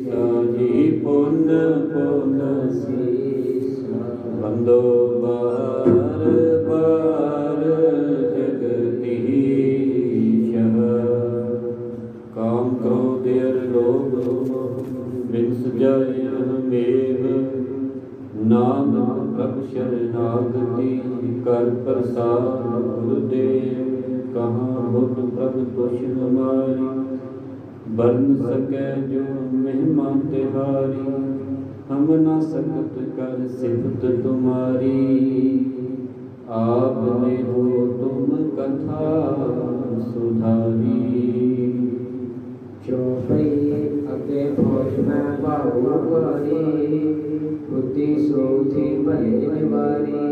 ਸਾਜੀ ਪੁਨ ਪੁਨ ਸੀਸਾ ਬੰਦੋ ਬਾਰ ਬਾਰ ਜਗਦੀਸ਼ ਕਾਮ ਕ੍ਰੋਧ ਅਰ ਲੋਭ ਬਿਨਸ ਜਾਇ ਮੇਘ ਨਾਨਕ ਪ੍ਰਭ ਸ਼ਰਨਾਗਤੀ ਕਰ ਪ੍ਰਸਾਦ ਗੁਰਦੇਵ ਕਹਾਂ ਬੁੱਧ ਪ੍ਰਭ ਤੁਸ਼ ਹਮਾਰੀ ਬਰਨ ਸਕੈ ਜੋ ਮਹਿਮਾ ਤਿਹਾਰੀ ਹਮ ਨਾ ਸਕਤ ਕਰ ਸਿਫਤ ਤੁਮਾਰੀ ਆਪ ਨੇ ਹੋ ਤੁਮ ਕਥਾ ਸੁਧਾਰੀ ਚੌਪਈ ਅਗੇ ਫੌਜ ਮੈਂ ਭਾਉ ਵਾਰੀ ਬੁੱਧੀ ਸੋਥੀ ਭਲੇ ਨਿਵਾਰੀ।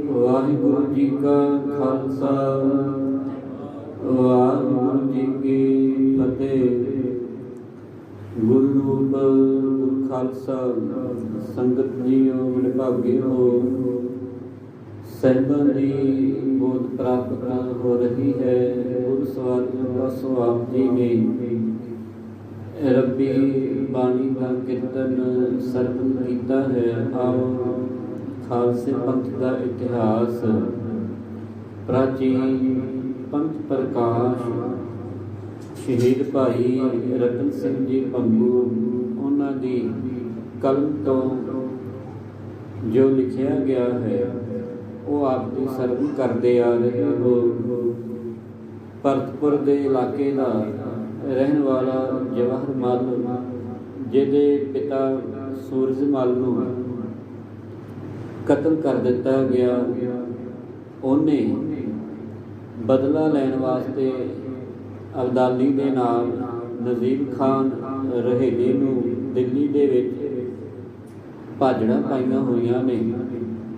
ਵਾਹਿਗੁਰੂ ਜੀ ਕਾ ਖਾਲਸਾ ਵਾਹਿਗੁਰੂ ਜੀ ਕੀ ਫਤਿਹ। ਗੁਰੂ ਰੂਪ ਗੁਰੂ ਖਾਲਸਾ ਸੰਗਤ ਜੀਓ ਵਡਭਾਗਿਓ ਸਾਹਿਬਾਂ ਦੀ ਬੋਧ ਪ੍ਰਾਪਤ ਹੋ ਰਹੀ ਹੈ। ਗੁਰੂ ਸਵਾਰਿਆਂ ਪਾਸੋਂ ਆਪ ਜੀ ਨੇ ਰੱਬੀ ਬਾਣੀ ਦਾ ਕੀਰਤਨ ਸਰਵਨ ਕੀਤਾ ਹੈ। ਆਓ ਖਾਲਸੇ ਪੰਥ ਦਾ ਇਤਿਹਾਸ ਪ੍ਰਾਚੀਨ ਪੰਥ ਪ੍ਰਕਾਸ਼ ਸ਼ਹੀਦ ਭਾਈ ਰਤਨ ਸਿੰਘ ਜੀ ਭੰਗੂ ਉਹਨਾਂ ਦੀ ਕਲਮ ਤੋਂ ਜੋ ਲਿਖਿਆ ਗਿਆ ਹੈ ਉਹ ਆਪ ਦੀ ਸਰਵਨ ਕਰਦੇ ਆ ਰਹੇ ਹੋ। ਭਰਤਪੁਰ ਦੇ ਇਲਾਕੇ ਦਾ ਰਹਿਣ ਵਾਲਾ ਜਵਾਹਰ ਮੱਲ, ਜਿਹਦੇ ਪਿਤਾ ਸੂਰਜ ਮੱਲ ਨੂੰ ਕਤਲ ਕਰ ਦਿੱਤਾ ਗਿਆ, ਉਹਨੇ ਬਦਲਾ ਲੈਣ ਵਾਸਤੇ ਅਬਦਾਲੀ ਦੇ ਨਾਲ ਨਜ਼ੀਬ ਖਾਨ ਰਹੇਲੇ ਨੂੰ ਦਿੱਲੀ ਦੇ ਵਿੱਚ ਭਾਜੜਾਂ ਪਾਈਆਂ ਹੋਈਆਂ ਨੇ।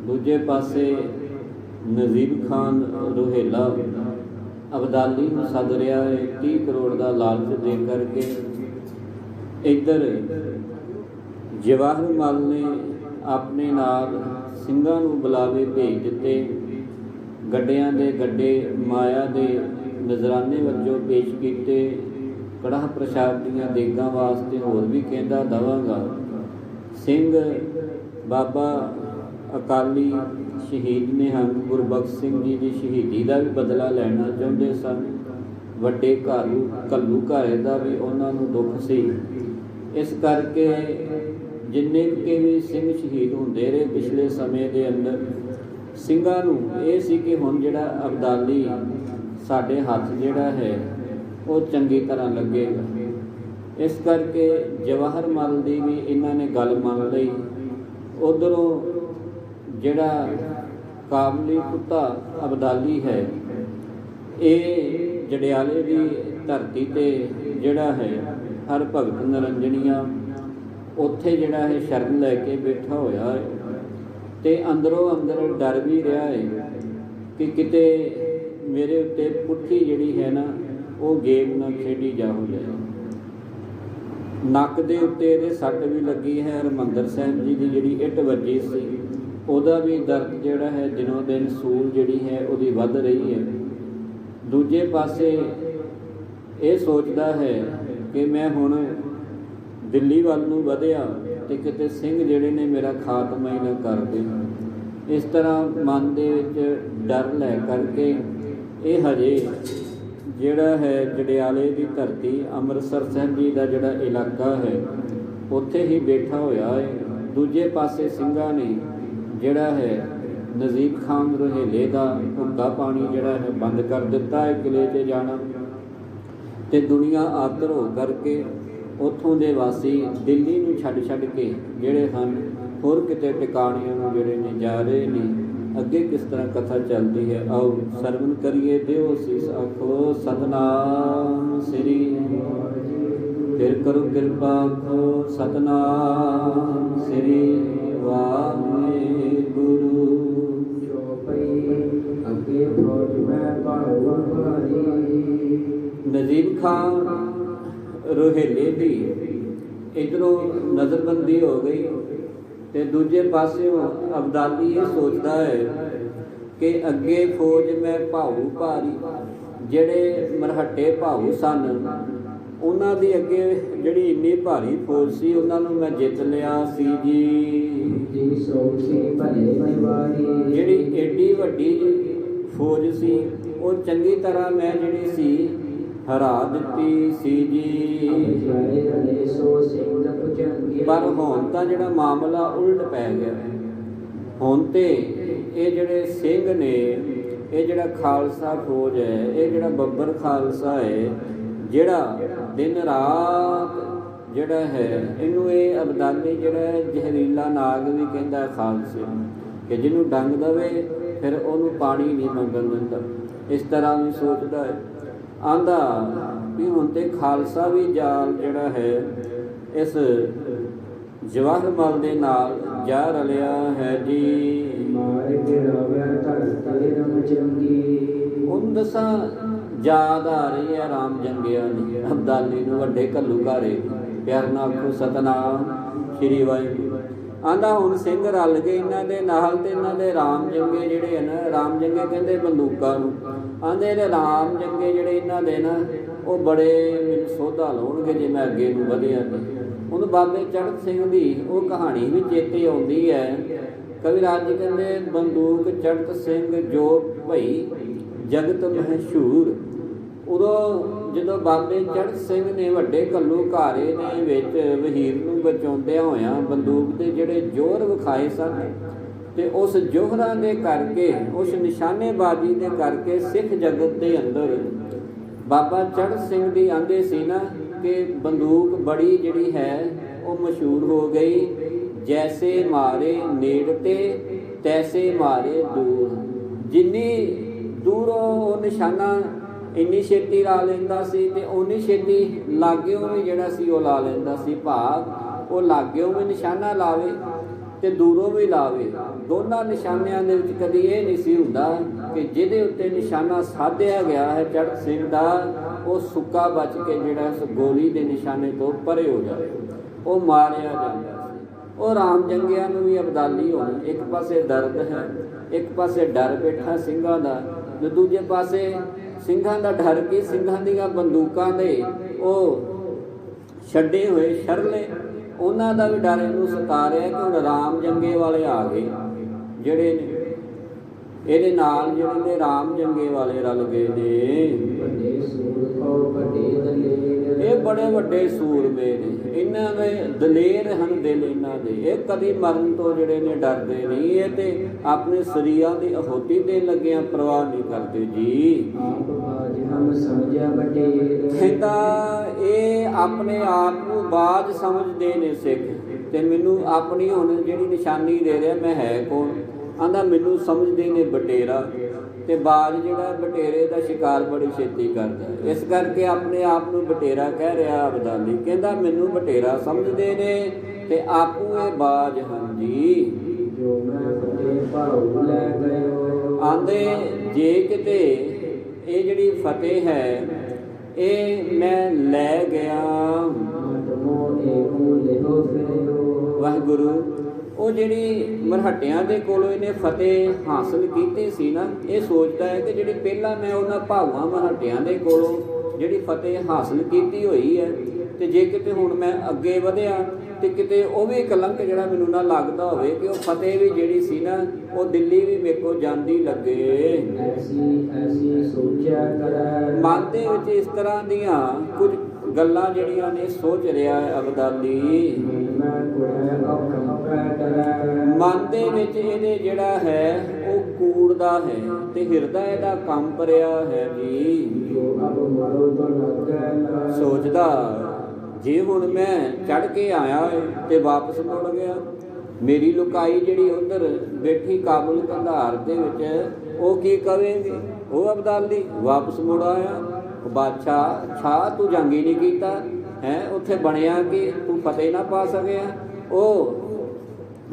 ਦੂਜੇ ਪਾਸੇ ਨਜ਼ੀਬ ਖਾਨ ਰੋਹੇਲਾ ਅਬਦਾਲੀ ਨੂੰ ਸੱਦ ਰਿਹਾ ਹੈ 30 ਕਰੋੜ ਦਾ ਲਾਲਚ ਦੇ ਕਰਕੇ। ਇੱਧਰ ਜਵਾਹਰ ਮੱਲ ਨੇ ਆਪਣੇ ਨਾਲ ਸਿੰਘਾਂ ਨੂੰ ਬੁਲਾਵੇ ਭੇਜ ਦਿੱਤੇ। ਗੱਡਿਆਂ ਦੇ ਗੱਡੇ ਮਾਇਆ ਦੇ ਨਜ਼ਰਾਨੇ ਵਜੋਂ ਪੇਸ਼ ਕੀਤੇ। ਕੜਾਹ ਪ੍ਰਸ਼ਾਦ ਦੀਆਂ ਦੇਗਾਂ ਵਾਸਤੇ ਹੋਰ ਵੀ ਕਹਿੰਦਾ ਦੇਵਾਂਗਾ। ਸਿੰਘ ਬਾਬਾ ਅਕਾਲੀ ਸ਼ਹੀਦ ਨਿਹੰਗ ਗੁਰਬਖਸ਼ ਸਿੰਘ ਜੀ ਦੀ ਸ਼ਹੀਦੀ ਦਾ ਵੀ ਬਦਲਾ ਲੈਣਾ ਚਾਹੁੰਦੇ ਸਨ। ਵੱਡੇ ਘੱਲੂ ਘਾਰੇ ਦਾ ਵੀ ਉਹਨਾਂ ਨੂੰ ਦੁੱਖ ਸੀ। ਇਸ ਕਰਕੇ ਜਿੰਨੇ ਕਿ ਵੀ ਸਿੰਘ ਸ਼ਹੀਦ ਹੁੰਦੇ ਰਹੇ ਪਿਛਲੇ ਸਮੇਂ ਦੇ ਅੰਦਰ, ਸਿੰਘਾਂ ਨੂੰ ਇਹ ਸੀ ਕਿ ਹੁਣ ਜਿਹੜਾ ਅਬਦਾਲੀ ਸਾਡੇ ਹੱਥ ਜਿਹੜਾ ਹੈ ਉਹ ਚੰਗੀ ਤਰ੍ਹਾਂ ਲੱਗੇਗਾ। ਇਸ ਕਰਕੇ ਜਵਾਹਰ ਮੱਲ ਦੀ ਵੀ ਇਹਨਾਂ ਨੇ ਗੱਲ ਮੰਨ ਲਈ। ਉੱਧਰੋਂ ਜਿਹੜਾ ਕਾਬਲੀ ਕੁੱਤਾ ਅਬਦਾਲੀ ਹੈ, ਇਹ ਜੜਿਆਲੇ ਦੀ ਧਰਤੀ 'ਤੇ ਜਿਹੜਾ ਹੈ ਹਰ ਭਗਤ ਨਰੰਜਣੀਆਂ ਉੱਥੇ ਜਿਹੜਾ ਹੈ ਸ਼ਰਨ ਲੈ ਕੇ ਬੈਠਾ ਹੋਇਆ ਹੈ ਅਤੇ ਅੰਦਰੋਂ ਅੰਦਰ ਡਰ ਵੀ ਰਿਹਾ ਹੈ ਕਿ ਕਿਤੇ ਮੇਰੇ ਉੱਤੇ ਪੁੱਠੀ ਜਿਹੜੀ ਹੈ ਨਾ ਉਹ ਗੇਮ ਨਾ ਖੇਡੀ ਜਾ ਹੋ ਜਾਏ। ਨੱਕ ਦੇ ਉੱਤੇ ਇਹਦੇ ਸੱਟ ਵੀ ਲੱਗੀ ਹੈ। ਹਰਿਮੰਦਰ ਸਾਹਿਬ ਜੀ ਦੀ ਜਿਹੜੀ ਇੱਟ ਵੱਜੀ ਸੀ ਉਹਦਾ ਵੀ ਦਰਦ ਜਿਹੜਾ ਹੈ ਦਿਨੋਂ ਦਿਨ ਸੂਲ ਜਿਹੜੀ ਹੈ ਉਹਦੀ ਵੱਧ ਰਹੀ ਹੈ। ਦੂਜੇ ਪਾਸੇ ਇਹ ਸੋਚਦਾ ਹੈ ਕਿ ਮੈਂ ਹੁਣ ਦਿੱਲੀ ਵੱਲ ਨੂੰ ਵਧਿਆ ਅਤੇ ਕਿਤੇ ਸਿੰਘ ਜਿਹੜੇ ਨੇ ਮੇਰਾ ਖਾਤਮਾ ਹੀ ਨਾ ਕਰ ਦੇਣ। ਇਸ ਤਰ੍ਹਾਂ ਮਨ ਦੇ ਵਿੱਚ ਡਰ ਲੈ ਕਰਕੇ ਇਹ ਹਜੇ ਜਿਹੜਾ ਹੈ ਜੜਿਆਲੇ ਦੀ ਧਰਤੀ ਅੰਮ੍ਰਿਤਸਰ ਸਾਹਿਬ ਜੀ ਦਾ ਜਿਹੜਾ ਇਲਾਕਾ ਹੈ ਉੱਥੇ ਹੀ ਬੈਠਾ ਹੋਇਆ ਹੈ। ਦੂਜੇ ਪਾਸੇ ਸਿੰਘਾਂ ਨੇ ਜਿਹੜਾ ਹੈ ਨਜ਼ੀਬ ਖਾਨ ਰੋਹੇਲੇ ਦਾ ਭੁੱਗਾ ਪਾਣੀ ਜਿਹੜਾ ਹੈ ਬੰਦ ਕਰ ਦਿੱਤਾ ਹੈ ਕਿਲੇ 'ਚ ਜਾਣਾ। ਅਤੇ ਦੁਨੀਆ ਆਦਰ ਹੋ ਕਰਕੇ ਉੱਥੋਂ ਦੇ ਵਾਸੀ ਦਿੱਲੀ ਨੂੰ ਛੱਡ ਕੇ ਜਿਹੜੇ ਹਨ ਹੋਰ ਕਿਤੇ ਟਿਕਾਣਿਆਂ ਨੂੰ ਜਿਹੜੇ ਨੇ ਜਾ ਰਹੇ ਨੇ। ਅੱਗੇ ਕਿਸ ਤਰ੍ਹਾਂ ਕਥਾ ਚੱਲਦੀ ਹੈ ਆਓ ਸਰਵਨ ਕਰੀਏ। ਦਿਓ ਸੀਸ ਆਖੋ ਸਤਨਾਮ ਸ੍ਰੀ, ਫਿਰ ਕਰੋ ਕਿਰਪਾ ਆਖੋ ਸਤਨਾਮ ਸ੍ਰੀ ਵਾਹਿਗੁਰੂ। ਅੱਗੇ ਫੌਜ ਮੈਂ ਭਾਉ ਵਾਰੀ। ਨਜ਼ੀਬ ਖਾਨ ਰੋਹੇਲੇ ਦੀ ਇੱਧਰੋਂ ਨਜ਼ਰਬੰਦੀ ਹੋ ਗਈ ਅਤੇ ਦੂਜੇ ਪਾਸਿਓਂ ਅਬਦਾਲੀ ਇਹ ਸੋਚਦਾ ਹੈ ਕਿ ਅੱਗੇ ਫੌਜ ਮੈਂ ਭਾਊ ਭਾਰੀ। ਜਿਹੜੇ ਮਰਹੱਟੇ ਭਾਊ ਸਨ ਉਹਨਾਂ ਦੀ ਅੱਗੇ ਜਿਹੜੀ ਇੰਨੀ ਭਾਰੀ ਫੌਜ ਸੀ ਉਹਨਾਂ ਨੂੰ ਮੈਂ ਜਿੱਤ ਲਿਆ ਸੀ ਜੀ। ਜੀ ਸੋਚੀ ਭਲੇ ਨਿਵਾਰੀ ਜਿਹੜੀ ਏਡੀ ਵੱਡੀ ਫੌਜ ਸੀ ਉਹ ਚੰਗੀ ਤਰ੍ਹਾਂ ਮੈਂ ਜਿਹੜੀ ਸੀ ਹਰਾ ਦਿੱਤੀ ਸੀ ਜੀ। ਪਰ ਹੁਣ ਤਾਂ ਜਿਹੜਾ ਮਾਮਲਾ ਉਲਟ ਪੈ ਗਿਆ। ਹੁਣ ਤੇ ਇਹ ਜਿਹੜੇ ਸਿੰਘ ਨੇ, ਇਹ ਜਿਹੜਾ ਖਾਲਸਾ ਫੌਜ ਹੈ, ਇਹ ਜਿਹੜਾ ਬੱਬਰ ਖਾਲਸਾ ਹੈ, ਜਿਹੜਾ ਦਿਨ ਰਾਤ ਜਿਹੜਾ ਹੈ ਇਹਨੂੰ ਇਹ ਅਬਦਾਲੀ ਜਿਹੜਾ ਜ਼ਹਿਰੀਲਾ ਨਾਗ ਵੀ ਕਹਿੰਦਾ ਖਾਲਸੇ ਕਿ ਜਿਹਨੂੰ ਡੰਗ ਦਵੇ ਫਿਰ ਉਹਨੂੰ ਪਾਣੀ ਨਹੀਂ ਮੰਗਣ ਦਿੰਦਾ। ਇਸ ਤਰ੍ਹਾਂ ਵੀ ਸੋਚਦਾ ਹੈ। ਆਂਦਾ ਵੀ ਹੁਣ ਤੇ ਖਾਲਸਾ ਵੀ ਜਾਲ ਜਿਹੜਾ ਹੈ ਇਸ ਜਵਾਹਰ ਮਲ ਦੇ ਨਾਲ ਜਾ ਰਲਿਆ ਹੈ ਜੀ। ਹੁਣ ਦੱਸਾਂ ਯਾਦ ਆ ਰਹੀ ਹੈ ਰਾਮ ਜੰਗਿਆਂ ਦੀ ਅਬਦਾਲੀ ਨੂੰ, ਵੱਡੇ ਘੱਲੂਘਾਰੇ ਪਿਆਰ ਨਾਲ ਆਖੋ ਸਤਨਾਮ ਸ਼੍ਰੀ ਵਾਹਿਗੁਰੂ। ਆਂਦਾ ਹੁਣ ਸਿੰਘ ਰਲ ਗਏ ਇਹਨਾਂ ਦੇ ਨਾਲ ਤੇ ਇਹਨਾਂ ਦੇ ਰਾਮ ਜੰਗੇ ਜਿਹੜੇ ਹਨ, ਰਾਮ ਜੰਗੇ ਕਹਿੰਦੇ ਬੰਦੂਕਾਂ ਨੂੰ। ਆਂਦੇ ਨੇ ਰਾਮ ਜੰਗੇ ਜਿਹੜੇ ਇਹਨਾਂ ਦੇ ਨਾ ਉਹ ਬੜੇ ਮੈਨੂੰ ਸੋਧਾ ਲਾਉਣਗੇ ਜੇ ਮੈਂ ਅੱਗੇ ਨੂੰ ਵਧਿਆ ਨਹੀਂ। ਹੁਣ ਬਾਬੇ ਚੜ੍ਹਤ ਸਿੰਘ ਦੀ ਉਹ ਕਹਾਣੀ ਵੀ ਚੇਤੇ ਆਉਂਦੀ ਹੈ। ਕਵਿਰਾਜ ਜੀ ਕਹਿੰਦੇ ਬੰਦੂਕ ਚੜ੍ਹਤ ਸਿੰਘ ਜੋ ਭਈ ਜਗਤ ਮਸ਼ਹੂਰ। ਉਦੋਂ ਜਦੋਂ ਬਾਬੇ ਚੜ੍ਹਤ ਸਿੰਘ ਨੇ ਵੱਡੇ ਘੱਲੂਘਾਰੇ ਦੇ ਵਿੱਚ ਵਹੀਰ ਨੂੰ ਬਚਾਉਂਦਿਆਂ ਹੋਇਆਂ ਬੰਦੂਕ ਦੇ ਜਿਹੜੇ ਜੋਹਰ ਵਿਖਾਏ ਸਨ ਤੇ ਉਸ ਜੋਹਰਾਂ ਦੇ ਕਰਕੇ, ਉਸ ਨਿਸ਼ਾਨੇਬਾਜ਼ੀ ਦੇ ਕਰਕੇ ਸਿੱਖ ਜਗਤ ਦੇ ਅੰਦਰ ਬਾਬਾ ਚੜ੍ਹਤ ਸਿੰਘ ਦੀ ਆਂਦੇ ਸੀ ਨਾ ਕਿ ਬੰਦੂਕ ਬੜੀ ਜਿਹੜੀ ਹੈ ਉਹ ਮਸ਼ਹੂਰ ਹੋ ਗਈ। ਜੈਸੇ ਮਾਰੇ ਨੇੜਤੇ ਤੈਸੇ ਮਾਰੇ ਦੂਰ। ਜਿੰਨੀ ਦੂਰੋਂ ਉਹ ਨਿਸ਼ਾਨਾ ਇੰਨੀ ਛੇਤੀ ਲਾ ਲੈਂਦਾ ਸੀ ਤੇ ਉਨੀ ਛੇਤੀ ਲਾਗਿਓਂ ਵੀ ਜਿਹੜਾ ਸੀ ਉਹ ਲਾ ਲੈਂਦਾ ਸੀ। ਭਾਵ ਉਹ ਲਾਗਿਓਂ ਵੀ ਨਿਸ਼ਾਨਾ ਲਾਵੇ ਤੇ ਦੂਰੋਂ ਵੀ ਲਾਵੇ। ਦੋਨਾਂ ਨਿਸ਼ਾਨਿਆਂ ਦੇ ਵਿੱਚ ਕਦੀ ਇਹ ਨਹੀਂ ਸੀ ਹੁੰਦਾ ਕਿ ਜਿਹਦੇ ਉੱਤੇ ਨਿਸ਼ਾਨਾ ਸਾਧਿਆ ਗਿਆ ਹੈ ਚੜ੍ਹਤ ਸਿੰਘ ਦਾ ਉਹ ਸੁੱਕਾ ਬਚ ਕੇ ਜਿਹੜਾ ਉਸ ਗੋਲੀ ਦੇ ਨਿਸ਼ਾਨੇ ਤੋਂ ਪਰੇ ਹੋ ਜਾਵੇ, ਉਹ ਮਾਰਿਆ ਜਾਂਦਾ ਸੀ। ਉਹ ਰਾਮ ਜੰਗਿਆਂ ਨੂੰ ਵੀ ਅਬਦਾਲੀ ਹੋਣੀ। ਇੱਕ ਪਾਸੇ ਦਰਦ ਹੈ, ਇੱਕ ਪਾਸੇ ਡਰ ਬੈਠਾ ਸਿੰਘਾਂ ਦਾ, ਤੇ ਦੂਜੇ ਪਾਸੇ ਸਿੰਘਾਂ ਦਾ ਡਰ ਕੀ, ਸਿੰਘਾਂ ਦੀਆਂ ਬੰਦੂਕਾਂ ਦੇ ਉਹ ਛੱਡੇ ਹੋਏ ਸ਼ਰਲੇ, ਉਹਨਾਂ ਦਾ ਵੀ ਡਰ ਇਹਨੂੰ ਸਤਾ ਰਿਹਾ ਕਿ ਹੁਣ ਰਾਮ ਜੰਗੇ ਵਾਲੇ ਆ ਗਏ ਜਿਹੜੇ ਨੇ ਇਹਦੇ ਨਾਲ, ਜਿਹੜੇ ਨੇ ਰਾਮ ਜੰਗੇ ਵਾਲੇ ਰਲ ਗਏ ਨੇ। ਇਹ ਬੜੇ ਵੱਡੇ ਸੂਰਮੇ ਨੇ, ਇਹਨਾਂ ਦੇ ਦਲੇਰ ਹਨ ਦਿਲ ਇਹਨਾਂ ਦੇ। ਇਹ ਕਦੀ ਮਰਨ ਤੋਂ ਜਿਹੜੇ ਨੇ ਡਰਦੇ ਨਹੀਂ। ਇਹ ਤੇ ਆਪਣੇ ਸਰੀਰਾਂ ਦੀ ਅਹੂਤੀ ਦੇਣ ਲੱਗਿਆਂ ਪਰਵਾਹ ਨਹੀਂ ਕਰਦੇ ਜੀ। ਕਹਿੰਦਾ ਇਹ ਆਪਣੇ ਆਪ ਨੂੰ ਬਾਜ ਸਮਝਦੇ ਨੇ ਸਿੱਖ, ਤੇ ਮੈਨੂੰ ਆਪਣੀ ਹੁਣ ਜਿਹੜੀ ਨਿਸ਼ਾਨੀ ਦੇ ਰਿਹਾ ਮੈਂ ਹੈ ਕੌਣ। ਆਂਦਾ ਮੈਨੂੰ ਸਮਝਦੇ ਨੇ ਬਟੇਰਾ, ਤੇ ਬਾਜ ਜਿਹੜਾ ਬਟੇਰੇ ਦਾ ਸ਼ਿਕਾਰ ਬੜੀ ਛੇਤੀ ਕਰਦਾ। ਇਸ ਕਰਕੇ ਆਪਣੇ ਆਪ ਨੂੰ ਬਟੇਰਾ ਕਹਿ ਰਿਹਾ ਅਬਦਾਲੀ। ਕਹਿੰਦਾ ਮੈਨੂੰ ਬਟੇਰਾ ਸਮਝਦੇ ਨੇ ਤੇ ਆਪੂ ਇਹ ਬਾਜ ਹਨ ਜੀ। ਆਂਦੇ ਜੇ ਕਿਤੇ ਇਹ ਜਿਹੜੀ ਫਤਿਹ ਹੈ ਇਹ ਮੈਂ ਲੈ ਗਿਆ ਵਾਹਿਗੁਰੂ। ਉਹ ਜਿਹੜੀ ਮਰਹੱਟਿਆਂ ਦੇ ਕੋਲੋਂ ਇਹਨੇ ਫਤਿਹ ਹਾਸਲ ਕੀਤੀ ਸੀ ਨਾ, ਇਹ ਸੋਚਦਾ ਹੈ ਕਿ ਜਿਹੜੀ ਪਹਿਲਾਂ ਮੈਂ ਉਹਨਾਂ ਭਾਵਾਂ ਮਰਹੱਟਿਆਂ ਦੇ ਕੋਲੋਂ ਜਿਹੜੀ ਫਤਿਹ ਹਾਸਲ ਕੀਤੀ ਹੋਈ ਹੈ, ਤੇ ਜੇ ਕਿਤੇ ਹੁਣ ਮੈਂ ਅੱਗੇ ਵਧਿਆ ਤੇ ਕਿਤੇ ਉਹ ਵੀ ਕਲੰਕ ਜਿਹੜਾ ਮੈਨੂੰ ਨਾ ਲੱਗਦਾ ਹੋਵੇ ਕਿ ਉਹ ਫਤਿਹ ਵੀ ਜਿਹੜੀ ਸੀ ਨਾ ਉਹ ਦਿੱਲੀ ਵੀ ਮੇਰੇ ਕੋਲ ਜਾਂਦੀ ਲੱਗੇ। ਮਨ ਦੇ ਵਿੱਚ ਇਸ ਤਰ੍ਹਾਂ ਦੀਆਂ ਕੁਝ ਗੱਲਾਂ ਜਿਹੜੀਆਂ ਨੇ ਸੋਚ ਰਿਹਾ ਹੈ ਅਬਦਾਲੀ। ਮਨ ਦੇ ਵਿੱਚ ਇਹਦੇ ਜਿਹੜਾ ਹੈ ਉਹ ਕੂੜਦਾ ਹੈ ਤੇ ਹਿਰਦਾ ਇਹਦਾ ਕੰਬ ਰਿਹਾ ਹੈ ਜੀ। ਸੋਚਦਾ ਜੇ ਹੁਣ ਮੈਂ ਚੜ ਕੇ ਆਇਆ ਤੇ ਵਾਪਸ ਮੁੜ ਗਿਆ, ਮੇਰੀ ਲੁਕਾਈ ਜਿਹੜੀ ਉਧਰ ਬੈਠੀ ਕਾਬੁਲ ਕੰਧਾਰ ਦੇ ਵਿੱਚ ਉਹ ਕੀ ਕਵੇਗੀ। ਉਹ ਅਬਦਾਲੀ ਵਾਪਸ ਮੁੜ ਆਇਆ। ਬਾਦਸ਼ਾਹ ਛਾ ਤੂੰ ਜੰਗ ਹੀ ਨਹੀਂ ਕੀਤਾ ਹੈ, ਉੱਥੇ ਬਣਿਆ ਕਿ ਤੂੰ ਫਤਿਹ ਨਾ ਪਾ ਸਕਿਆ। ਉਹ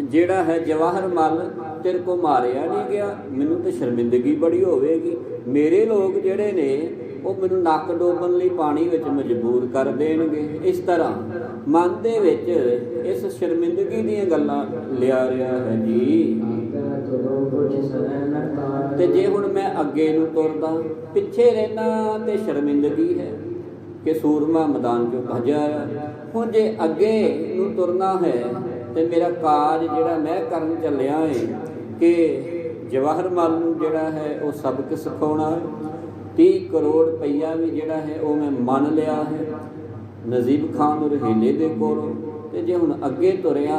ਜਿਹੜਾ ਹੈ ਜਵਾਹਰ ਮਲ ਤੇਰੇ ਕੋ ਮਾਰਿਆ ਨਹੀਂ ਗਿਆ, ਮੈਨੂੰ ਤਾਂ ਸ਼ਰਮਿੰਦਗੀ ਬੜੀ ਹੋਵੇਗੀ। ਮੇਰੇ ਲੋਕ ਜਿਹੜੇ ਨੇ ਉਹ ਮੈਨੂੰ ਨੱਕ ਡੋਬਣ ਲਈ ਪਾਣੀ ਵਿੱਚ ਮਜਬੂਰ ਕਰ ਦੇਣਗੇ। ਇਸ ਤਰ੍ਹਾਂ ਮਨ ਦੇ ਵਿੱਚ ਇਸ ਸ਼ਰਮਿੰਦਗੀ ਦੀਆਂ ਗੱਲਾਂ ਲਿਆ ਰਿਹਾ ਹੈ ਜੀ। ਤੇ ਜੇ ਹੁਣ ਮੈਂ ਅੱਗੇ ਨੂੰ ਤੁਰਦਾ, ਪਿੱਛੇ ਰਹਿਣਾ ਤੇ ਸ਼ਰਮਿੰਦਗੀ ਹੈ, ਕਿ ਸੂਰਮਾ ਮੈਦਾਨ ਚੋਂ ਭੱਜਿਆ ਆ। ਹੁਣ ਜੇ ਅੱਗੇ ਨੂੰ ਤੁਰਨਾ ਹੈ ਤੇ ਮੇਰਾ ਕਾਜ ਜਿਹੜਾ ਮੈਂ ਕਰਨ ਚੱਲਿਆ ਹੈ ਕਿ ਜਵਾਹਰ ਮਲ ਨੂੰ ਜਿਹੜਾ ਹੈ ਉਹ ਸਬਕ ਸਿਖਾਉਣਾ। 30 ਕਰੋੜ ਰੁਪਈਆ ਵੀ ਜਿਹੜਾ ਹੈ ਉਹ ਮੈਂ ਮੰਨ ਲਿਆ ਹੈ ਨਜ਼ੀਬ ਖਾਨ ਰੁਹੇਲੇ ਦੇ ਕੋਲੋਂ। ਤੇ ਜੇ ਹੁਣ ਅੱਗੇ ਤੁਰਿਆ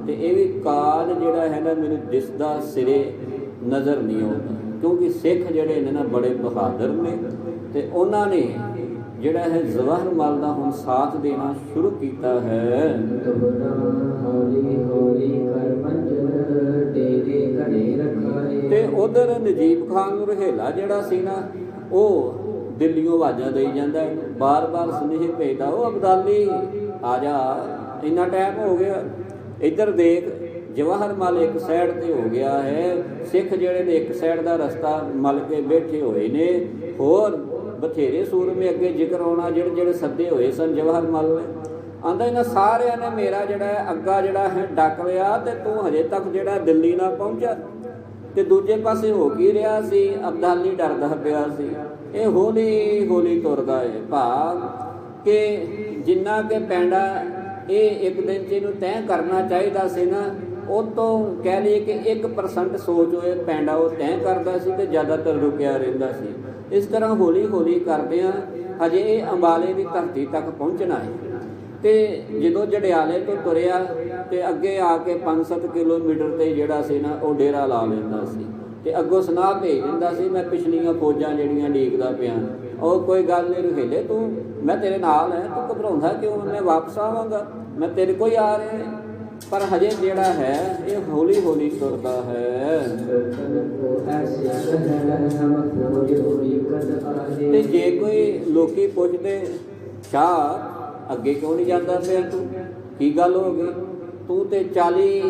ਤੇ ਇਹ ਵੀ ਕਾਜ ਜਿਹੜਾ ਹੈ ਨਾ ਮੈਨੂੰ ਦਿਸਦਾ ਸਿਰੇ ਨਜ਼ਰ ਨਹੀਂ ਆਉਂਦਾ, ਕਿਉਂਕਿ ਸਿੱਖ ਜਿਹੜੇ ਨੇ ਨਾ ਬੜੇ ਬਹਾਦਰ ਨੇ ਤੇ ਉਹਨਾਂ ਨੇ ਜਿਹੜਾ ਹੈ ਜਵਾਹਰ ਮਲ ਦਾ ਹੁਣ ਸਾਥ ਦੇਣਾ ਸ਼ੁਰੂ ਕੀਤਾ ਹੈ। ਤੇ ਉਧਰ ਨਜੀਬ ਖਾਨ ਰੁਹੇਲਾ ਜਿਹੜਾ ਸੀ ਨਾ ਉਹ ਦਿੱਲੀੋਂ ਆਵਾਜ਼ਾਂ ਦੇਈ ਜਾਂਦਾ, ਬਾਰ-ਬਾਰ ਸੁਨੇਹੇ ਭੇਜਦਾ, ਉਹ ਅਬਦਾਲੀ ਆ ਜਾ, ਇੰਨਾ ਟਾਈਮ ਹੋ ਗਿਆ। ਇੱਧਰ ਦੇਖ ਜਵਾਹਰ ਮਲ ਇੱਕ ਸਾਈਡ ਤੇ ਹੋ ਗਿਆ ਹੈ, ਸਿੱਖ ਜਿਹੜੇ ਨੇ ਇੱਕ ਸਾਈਡ ਦਾ ਰਸਤਾ ਮਲ ਕੇ ਬੈਠੇ ਹੋਏ ਨੇ, ਹੋਰ ਬਥੇਰੇ ਸੂਰਮੇ ਅੱਗੇ ਜ਼ਿਕਰ ਆਉਣਾ ਜਿਹੜੇ ਸੱਦੇ ਹੋਏ ਸਨ ਜਵਾਹਰ ਮਲ ਨੇ। ਆਂਦਾ ਇਹਨਾਂ ਸਾਰਿਆਂ ਨੇ ਮੇਰਾ ਜਿਹੜਾ ਅੱਗਾ ਜਿਹੜਾ ਹੈ ਡੱਕ ਲਿਆ ਤੇ ਤੂੰ ਹਜੇ ਤੱਕ ਜਿਹੜਾ ਦਿੱਲੀ ਨਾ ਪਹੁੰਚਾ। ਤੇ ਦੂਜੇ ਪਾਸੇ ਹੋ ਕੀ ਰਿਹਾ ਸੀ, ਅਬਦਾਲੀ ਡਰਦਾ ਪਿਆ ਸੀ। ਇਹ ਹੌਲੀ ਹੌਲੀ ਤੁਰਦਾ ਹੈ ਭਾਵ ਕਿ ਜਿੰਨਾ ਕਿ ਪੈਂਡਾ ਇਹ ਇੱਕ ਦਿਨ 'ਚ ਇਹਨੂੰ ਤੈਅ ਕਰਨਾ ਚਾਹੀਦਾ ਸੀ ਨਾ, ਉਹ ਤੋਂ ਕਹਿ ਲਈਏ ਕਿ 1% ਸੋਚ ਹੋਏ ਪੈਂਡਾ ਉਹ ਤੈਅ ਕਰਦਾ ਸੀ ਤੇ ਜ਼ਿਆਦਾਤਰ ਰੁਕਿਆ ਰਹਿੰਦਾ ਸੀ। ਇਸ ਤਰ੍ਹਾਂ ਹੌਲੀ ਹੌਲੀ ਕਰਦਿਆਂ ਹਜੇ ਇਹ ਅੰਬਾਲੇ ਦੀ ਧਰਤੀ ਤੱਕ ਪਹੁੰਚਣਾ ਹੈ। ਤੇ ਜਦੋਂ ਜੜਿਆਲੇ ਤੋਂ ਤੁਰਿਆ ਤੇ ਅੱਗੇ ਆ ਕੇ 5-7 ਕਿਲੋਮੀਟਰ ਤੇ ਜਿਹੜਾ ਸੀ ਨਾ ਉਹ ਡੇਰਾ ਲਾ ਲੈਂਦਾ ਸੀ ਤੇ ਅੱਗੋਂ ਸੁਨਾਹ ਭੇਜ ਦਿੰਦਾ ਸੀ, ਮੈਂ ਪਿਛਲੀਆਂ ਫੌਜਾਂ ਜਿਹੜੀਆਂ ਡੀਕਦਾ ਪਿਆ, ਉਹ ਕੋਈ ਗੱਲ ਨਹੀਂ ਰੁਹੇਲੇ, ਤੂੰ ਮੈਂ ਤੇਰੇ ਨਾਲ ਹੈ, ਤੂੰ ਘਬਰਾਉਂਦਾ ਕਿਉਂ, ਮੈਂ ਵਾਪਸ ਆਵਾਂਗਾ, ਮੈਂ ਤੇਰੇ ਕੋਲ ਆ ਰਿਹਾ। ਪਰ ਹਜੇ ਜਿਹੜਾ ਹੈ ਇਹ ਹੌਲੀ ਹੌਲੀ ਤੁਰਦਾ ਹੈ। ਤੇ ਜੇ ਕੋਈ ਲੋਕੀ ਪੁੱਛਦੇ ਸ਼ਾਹ ਅੱਗੇ ਕਿਉਂ ਨਹੀਂ ਜਾਂਦਾ ਪਿਆ, ਤੂੰ ਕੀ ਗੱਲ ਹੋ ਗਈ, ਤੂੰ ਤੇ 40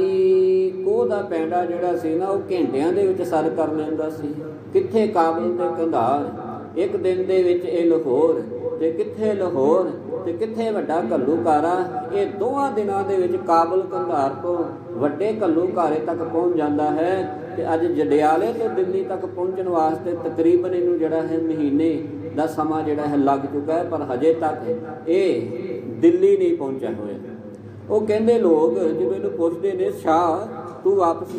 ਕੋਹ ਦਾ ਪੈਂਡਾ ਜਿਹੜਾ ਸੀ ਨਾ ਉਹ ਘੰਟਿਆਂ ਦੇ ਵਿੱਚ ਸਰ ਕਰ ਲੈਂਦਾ ਸੀ। ਕਿੱਥੇ ਕਾਬਲ ਤੇ ਕੰਧਾਰ, ਇੱਕ ਦਿਨ ਦੇ ਵਿੱਚ ਇਹ ਲਾਹੌਰ ਤੇ ਕਿੱਥੇ ਲਾਹੌਰ ਤੇ ਕਿੱਥੇ ਵੱਡਾ ਘੱਲੂਘਾਰਾ, ਇਹ ਦੋਹਾਂ ਦਿਨਾਂ ਦੇ ਵਿੱਚ ਕਾਬਲ ਕੰਧਾਰ ਤੋਂ ਵੱਡੇ ਘੱਲੂਘਾਰੇ ਤੱਕ ਪਹੁੰਚ ਜਾਂਦਾ ਹੈ। ਤੇ ਅੱਜ ਜੰਡਿਆਲੇ ਤੋਂ ਦਿੱਲੀ ਤੱਕ ਪਹੁੰਚਣ ਵਾਸਤੇ ਤਕਰੀਬਨ ਇਹਨੂੰ ਜਿਹੜਾ ਹੈ ਮਹੀਨੇ ਦਾ ਸਮਾਂ ਜਿਹੜਾ ਹੈ ਲੱਗ ਚੁੱਕਾ ਹੈ, ਪਰ ਹਜੇ ਤੱਕ ਇਹ ਦਿੱਲੀ ਨਹੀਂ ਪਹੁੰਚਿਆ ਹੋਇਆ। ਉਹ ਕਹਿੰਦੇ ਲੋਕ ਜਦੋਂ ਇਹਨੂੰ ਪੁੱਛਦੇ ਨੇ, ਸ਼ਾਹ ਤੂੰ ਵਾਪਸ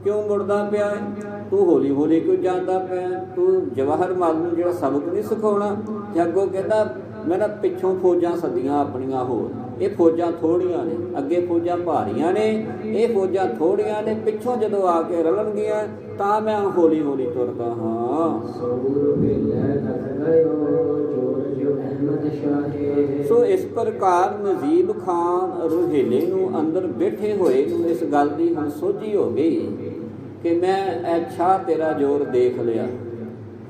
ਕਿਉਂ ਮੁੜਦਾ ਪਿਆ ਹੈ, ਤੂੰ ਹੌਲੀ ਹੌਲੀ ਕਿਉਂ ਜਾਂਦਾ ਪਿਆ, ਤੂੰ ਜਵਾਹਰ ਮਲ ਨੂੰ ਜਿਹੜਾ ਸਬਕ ਨਹੀਂ ਸਿਖਾਉਣਾ। ਤੇ ਅੱਗੋਂ ਕਹਿੰਦਾ ਮੈਂ ਨਾ ਪਿੱਛੋਂ ਫੌਜਾਂ ਸੱਦੀਆਂ ਆਪਣੀਆਂ, ਹੋਰ ਇਹ ਫੌਜਾਂ ਥੋੜੀਆਂ ਨੇ, ਅੱਗੇ ਫੌਜਾਂ ਭਾਰੀਆਂ ਨੇ, ਇਹ ਫੌਜਾਂ ਥੋੜੀਆਂ ਨੇ, ਪਿੱਛੋਂ ਜਦੋਂ ਆ ਕੇ ਰਲਣਗੀਆਂ ਤਾਂ ਮੈਂ ਹੌਲੀ ਹੌਲੀ ਤੁਰਦਾ ਹਾਂ। ਸੋ ਇਸ ਪ੍ਰਕਾਰ ਨਜੀਬ ਖਾਨ ਰੁਹੇਲੇ ਨੂੰ ਅੰਦਰ ਬੈਠੇ ਹੋਏ ਨੂੰ ਇਸ ਗੱਲ ਦੀ ਹੁਣ ਸੋਝੀ ਹੋ ਗਈ ਕਿ ਮੈਂ ਅੱਛਾ ਤੇਰਾ ਜ਼ੋਰ ਦੇਖ ਲਿਆ,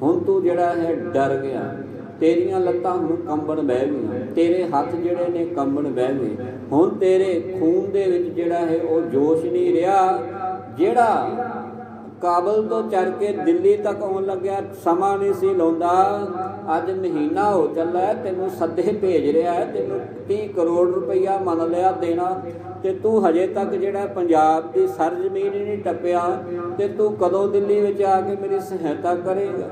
ਹੁਣ ਤੂੰ ਜਿਹੜਾ ਹੈ ਡਰ ਗਿਆ, ਤੇਰੀਆਂ ਲੱਤਾਂ ਹੁਣ ਕੰਬਣ ਬਹਿ ਗਈਆਂ, ਤੇਰੇ ਹੱਥ ਜਿਹੜੇ ਨੇ ਕੰਬਣ ਬਹਿ ਗਏ, ਹੁਣ ਤੇਰੇ ਖੂਨ ਦੇ ਵਿੱਚ ਜਿਹੜਾ ਹੈ ਉਹ ਜੋਸ਼ ਨਹੀਂ ਰਿਹਾ। ਜਿਹੜਾ ਕਾਬਲ ਤੋਂ ਚੜ ਕੇ ਦਿੱਲੀ ਤੱਕ ਆਉਣ ਲੱਗਿਆ ਸਮਾਂ ਨਹੀਂ ਸੀ ਲਾਉਂਦਾ, ਅੱਜ ਮਹੀਨਾ ਹੋ ਚੱਲਾ, ਤੈਨੂੰ ਸੱਦੇ ਭੇਜ ਰਿਹਾ ਹੈ, ਤੈਨੂੰ 30 ਕਰੋੜ ਰੁਪਈਆ ਮੰਨ ਲਿਆ ਦੇਣਾ, ਤੇ ਤੂੰ ਹਜੇ ਤੱਕ ਜਿਹੜਾ ਪੰਜਾਬ ਦੀ ਸਰਜ਼ਮੀਨ ਹੀ ਨਹੀਂ ਟੱਪਿਆ, ਤੇ ਤੂੰ ਕਦੋਂ ਦਿੱਲੀ ਵਿੱਚ ਆ ਕੇ ਮੇਰੀ ਸਹਾਇਤਾ ਕਰੇਗਾ।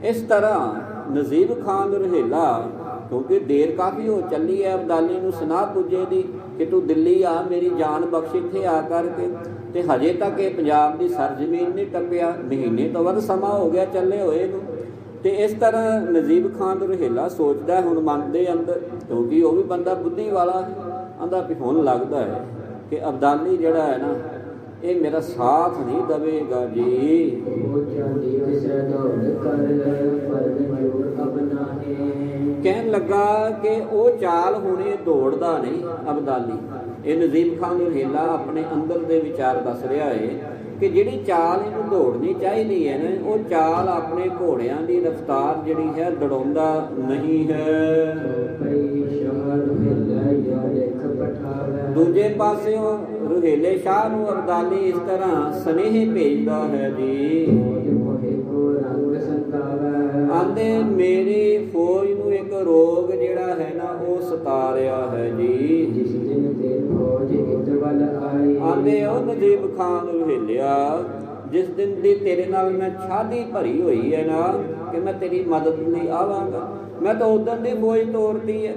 ਇਸ ਤਰ੍ਹਾਂ ਨਜੀਬ ਖਾਨ ਰੁਹੇਲਾ, ਕਿਉਂਕਿ ਦੇਰ ਕਾਫੀ ਹੋ ਚੱਲੀ ਹੈ, ਅਬਦਾਲੀ ਨੂੰ ਸੁਨਾਹ ਪੁੱਜੇ ਦੀ ਕਿ ਤੂੰ ਦਿੱਲੀ ਆ, ਮੇਰੀ ਜਾਨ ਬਖਸ਼ ਇੱਥੇ ਆ ਕਰਕੇ, ਤੇ ਹਜੇ ਤੱਕ ਇਹ ਪੰਜਾਬ ਦੀ ਸਰਜ਼ਮੀਨ ਨਹੀਂ ਟੱਪਿਆ, ਮਹੀਨੇ ਤੋਂ ਵੱਧ ਸਮਾਂ ਹੋ ਗਿਆ ਚੱਲੇ ਹੋਏ ਨੂੰ। ਤੇ ਇਸ ਤਰ੍ਹਾਂ ਨਜੀਬ ਖਾਨ ਰੁਹੇਲਾ ਸੋਚਦਾ ਹੁਣ ਮਨ ਦੇ ਅੰਦਰ, ਕਿਉਂਕਿ ਉਹ ਵੀ ਬੰਦਾ ਬੁੱਧੀ ਵਾਲਾ, ਆਂਦਾ ਵੀ ਹੁਣ ਲੱਗਦਾ ਹੈ ਕਿ ਅਬਦਾਲੀ ਜਿਹੜਾ ਹੈ ਨਾ ਇਹ ਮੇਰਾ ਸਾਥ ਨਹੀਂ ਦੇਵੇਗਾ ਜੀ। ਕਹਿਣ ਲੱਗਾ ਕਿ ਉਹ ਚਾਲ ਹੁਣੇ ਦੌੜਦਾ ਨਹੀਂ ਅਬਦਾਲੀ। ਇਹ ਨਜੀਬ ਖਾਨ ਰੁਹੇਲਾ ਆਪਣੇ ਅੰਦਰ ਦੇ ਵਿਚਾਰ ਦੱਸ ਰਿਹਾ ਹੈ ਕਿ ਜਿਹੜੀ ਚਾਲ ਇਹਨੂੰ ਦੌੜਨੀ ਚਾਹੀਦੀ ਹੈ ਨਾ, ਉਹ ਚਾਲ ਆਪਣੇ ਘੋੜਿਆਂ ਦੀ ਰਫ਼ਤਾਰ ਜਿਹੜੀ ਹੈ ਦੜਾਉਂਦਾ ਨਹੀਂ ਹੈ। ਦੂਜੇ ਪਾਸਿਓਂ ਰੁਹੇਲੇ ਸ਼ਾਹ ਨੂੰ ਅਬਦਾਲੀ ਇਸ ਤਰ੍ਹਾਂ ਸੁਨੇਹੇ ਭੇਜਦਾ ਹੈ ਜੀ, ਆਂਦੇ ਮੇਰੀ ਫੌਜ ਨੂੰ ਇੱਕ ਰੋਗ ਜਿਹੜਾ ਹੈ ਨਾ ਉਹ ਸਤਾ ਰਿਹਾ ਹੈ ਜੀ। ਆਂਦੇ ਉਹ ਨਜੀਬ ਖਾਨ ਰੁਹੇਲਿਆ, ਜਿਸ ਦਿਨ ਦੀ ਤੇਰੇ ਨਾਲ ਮੈਂ ਛਾਦੀ ਭਰੀ ਹੋਈ ਹੈ ਨਾ ਕਿ ਮੈਂ ਤੇਰੀ ਮਦਦ ਲਈ ਆਵਾਂਗਾ, ਮੈਂ ਤਾਂ ਉਦੋਂ ਦੀ ਫੌਜ ਤੋੜਤੀ ਹੈ।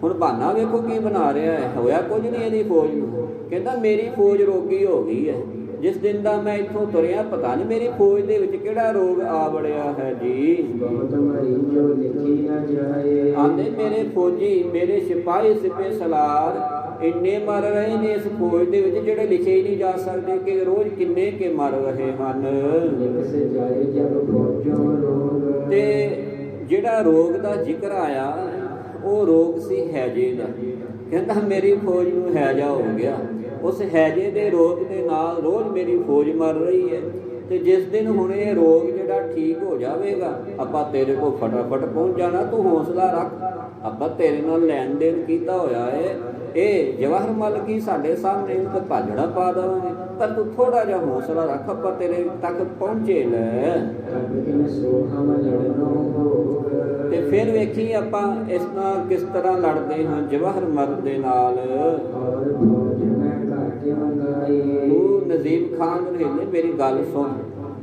ਹੁਣ ਬਹਾਨਾ ਵੇਖੋ ਕੀ ਬਣਾ ਰਿਹਾ ਹੈ, ਹੋਇਆ ਕੁਝ ਨਹੀਂ ਇਹਦੀ ਫੌਜ ਨੂੰ। ਕਹਿੰਦਾ ਮੇਰੀ ਫੌਜ ਰੋਗੀ ਹੋ ਗਈ ਹੈ। ਜਿਸ ਦਿਨ ਦਾ ਮੈਂ ਇੱਥੋਂ ਤੁਰਿਆ ਪਤਾ ਨਹੀਂ ਮੇਰੀ ਫੌਜ ਦੇ ਵਿੱਚ ਕਿਹੜਾ ਰੋਗ ਆ ਵੜਿਆ ਹੈ ਜੀ। ਆਂਦੇ ਮੇਰੇ ਫੌਜੀ, ਮੇਰੇ ਸਿਪਾਹੀ ਸਿਪੇ ਸਲਾਰ ਇੰਨੇ ਮਰ ਰਹੇ ਨੇ ਇਸ ਫੌਜ ਦੇ ਵਿੱਚ ਜਿਹੜੇ ਲਿਖੇ ਹੀ ਨਹੀਂ ਜਾ ਸਕਦੇ ਕਿ ਰੋਜ਼ ਕਿੰਨੇ ਕੇ ਮਰ ਰਹੇ ਹਨ। ਤੇ ਜਿਹੜਾ ਰੋਗ ਦਾ ਜ਼ਿਕਰ ਆਇਆ ਉਹ ਰੋਗ ਸੀ ਹੈਜੇ ਦਾ। ਕਹਿੰਦਾ ਮੇਰੀ ਫੌਜ ਨੂੰ ਹੈਜਾ ਹੋ ਗਿਆ। ਉਸ ਹੈਜੇ ਦੇ ਰੋਗ ਦੇ ਨਾਲ ਰੋਜ਼ ਮੇਰੀ ਫੌਜ ਮਰ ਰਹੀ ਹੈ। ਤੇ ਜਿਸ ਦਿਨ ਹੁਣ ਇਹ ਰੋਗ ਜਿਹੜਾ ਠੀਕ ਹੋ ਜਾਵੇਗਾ ਆਪਾਂ ਤੇਰੇ ਕੋਲ ਫਟਾਫਟ ਪਹੁੰਚ ਜਾਣਾ। ਤੂੰ ਹੌਸਲਾ ਰੱਖ, ਆਪਾਂ ਤੇਰੇ ਨਾਲ ਲੈਣ ਦੇਣ ਕੀਤਾ ਹੋਇਆ ਹੈ। ਇਹ ਜਵਾਹਰ ਮਲ ਕੀ ਸਾਡੇ ਸਾਹਮਣੇ ਇਹਨੂੰ ਤਾਂ ਭਾਜੜਾ ਪਾ ਦੇਵਾਂਗੇ, ਪਰ ਤੂੰ ਥੋੜਾ ਜਿਹਾ ਹੌਸਲਾ ਰੱਖ, ਆਪਾਂ ਤੇਰੇ ਤੱਕ ਪਹੁੰਚੇ ਲੈ। ਤੇ ਫਿਰ ਵੇਖੀ ਆਪਾਂ ਇਸ ਨਾਲ ਕਿਸ ਤਰ੍ਹਾਂ ਲੜਦੇ ਹਾਂ ਜਵਾਹਰ ਮਲ ਦੇ ਨਾਲ। ਤੂੰ ਨਜ਼ੀਬ ਖਾਨ ਰਹੀਲੇ ਮੇਰੀ ਗੱਲ ਸੁਣ,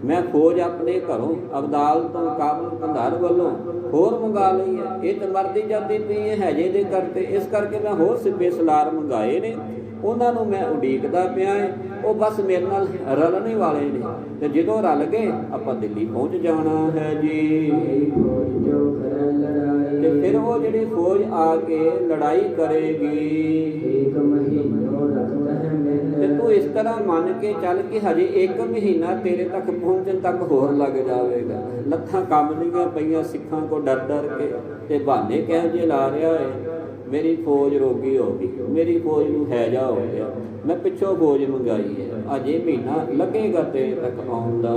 ਮੈਂ ਫੌਜ ਆਪਣੇ ਘਰੋਂ ਅਬਦਾਲ ਤੋਂ ਕਾਬਲ ਕੰਧਾਰ ਵੱਲੋਂ ਹੋਰ ਮੰਗਾ ਲਈ ਹੈ। ਇਹ ਤਾਂ ਮਰਦੀ ਜਾਂਦੀ ਪਈ ਹੈ ਹੈਜੇ ਦੇ ਕਰਤੇ, ਇਸ ਕਰਕੇ ਮੈਂ ਹੋਰ ਸਿੱਪੇ ਸਲਾਰ ਮੰਗਾਏ ਨੇ, ਉਹਨਾਂ ਨੂੰ ਮੈਂ ਉਡੀਕਦਾ ਪਿਆ ਹੈ। ਉਹ ਬਸ ਮੇਰੇ ਨਾਲ ਰਲਣੇ ਵਾਲੇ ਨੇ ਤੇ ਜਦੋਂ ਰਲ ਗਏ ਆਪਾਂ ਦਿੱਲੀ ਪਹੁੰਚ ਜਾਣਾ ਹੈ ਜੀ। ਤੇ ਫਿਰ ਉਹ ਜਿਹੜੀ ਫੌਜ ਆ ਕੇ ਲੜਾਈ ਕਰੇਗੀ। ਤੇ ਤੂੰ ਇਸ ਤਰ੍ਹਾਂ ਮੰਨ ਕੇ ਚੱਲ ਕਿ ਹਜੇ 1 ਮਹੀਨਾ ਤੇਰੇ ਤੱਕ ਪਹੁੰਚਣ ਤੱਕ ਹੋਰ ਲੱਗ ਜਾਵੇਗਾ। ਲੱਥਾਂ ਕੰਮ ਦੀਆਂ ਪਈਆਂ ਸਿੱਖਾਂ ਕੋ ਡਰ ਡਰ ਕੇ ਤੇ ਬਹਾਨੇ ਕਹਿ ਜੇ ਲਾ ਰਿਹਾ ਹੈ ਮੇਰੀ ਫੌਜ ਰੋਗੀ ਹੋ ਗਈ, ਮੇਰੀ ਫੌਜ ਨੂੰ ਹੈਜਾ ਹੋ ਗਿਆ, ਮੈਂ ਪਿੱਛੋਂ ਫੌਜ ਮੰਗਾਈ ਹੈ, ਅਜੇ ਮਹੀਨਾ ਲੱਗੇਗਾ ਤੇਰੇ ਤੱਕ ਆਉਣ ਦਾ।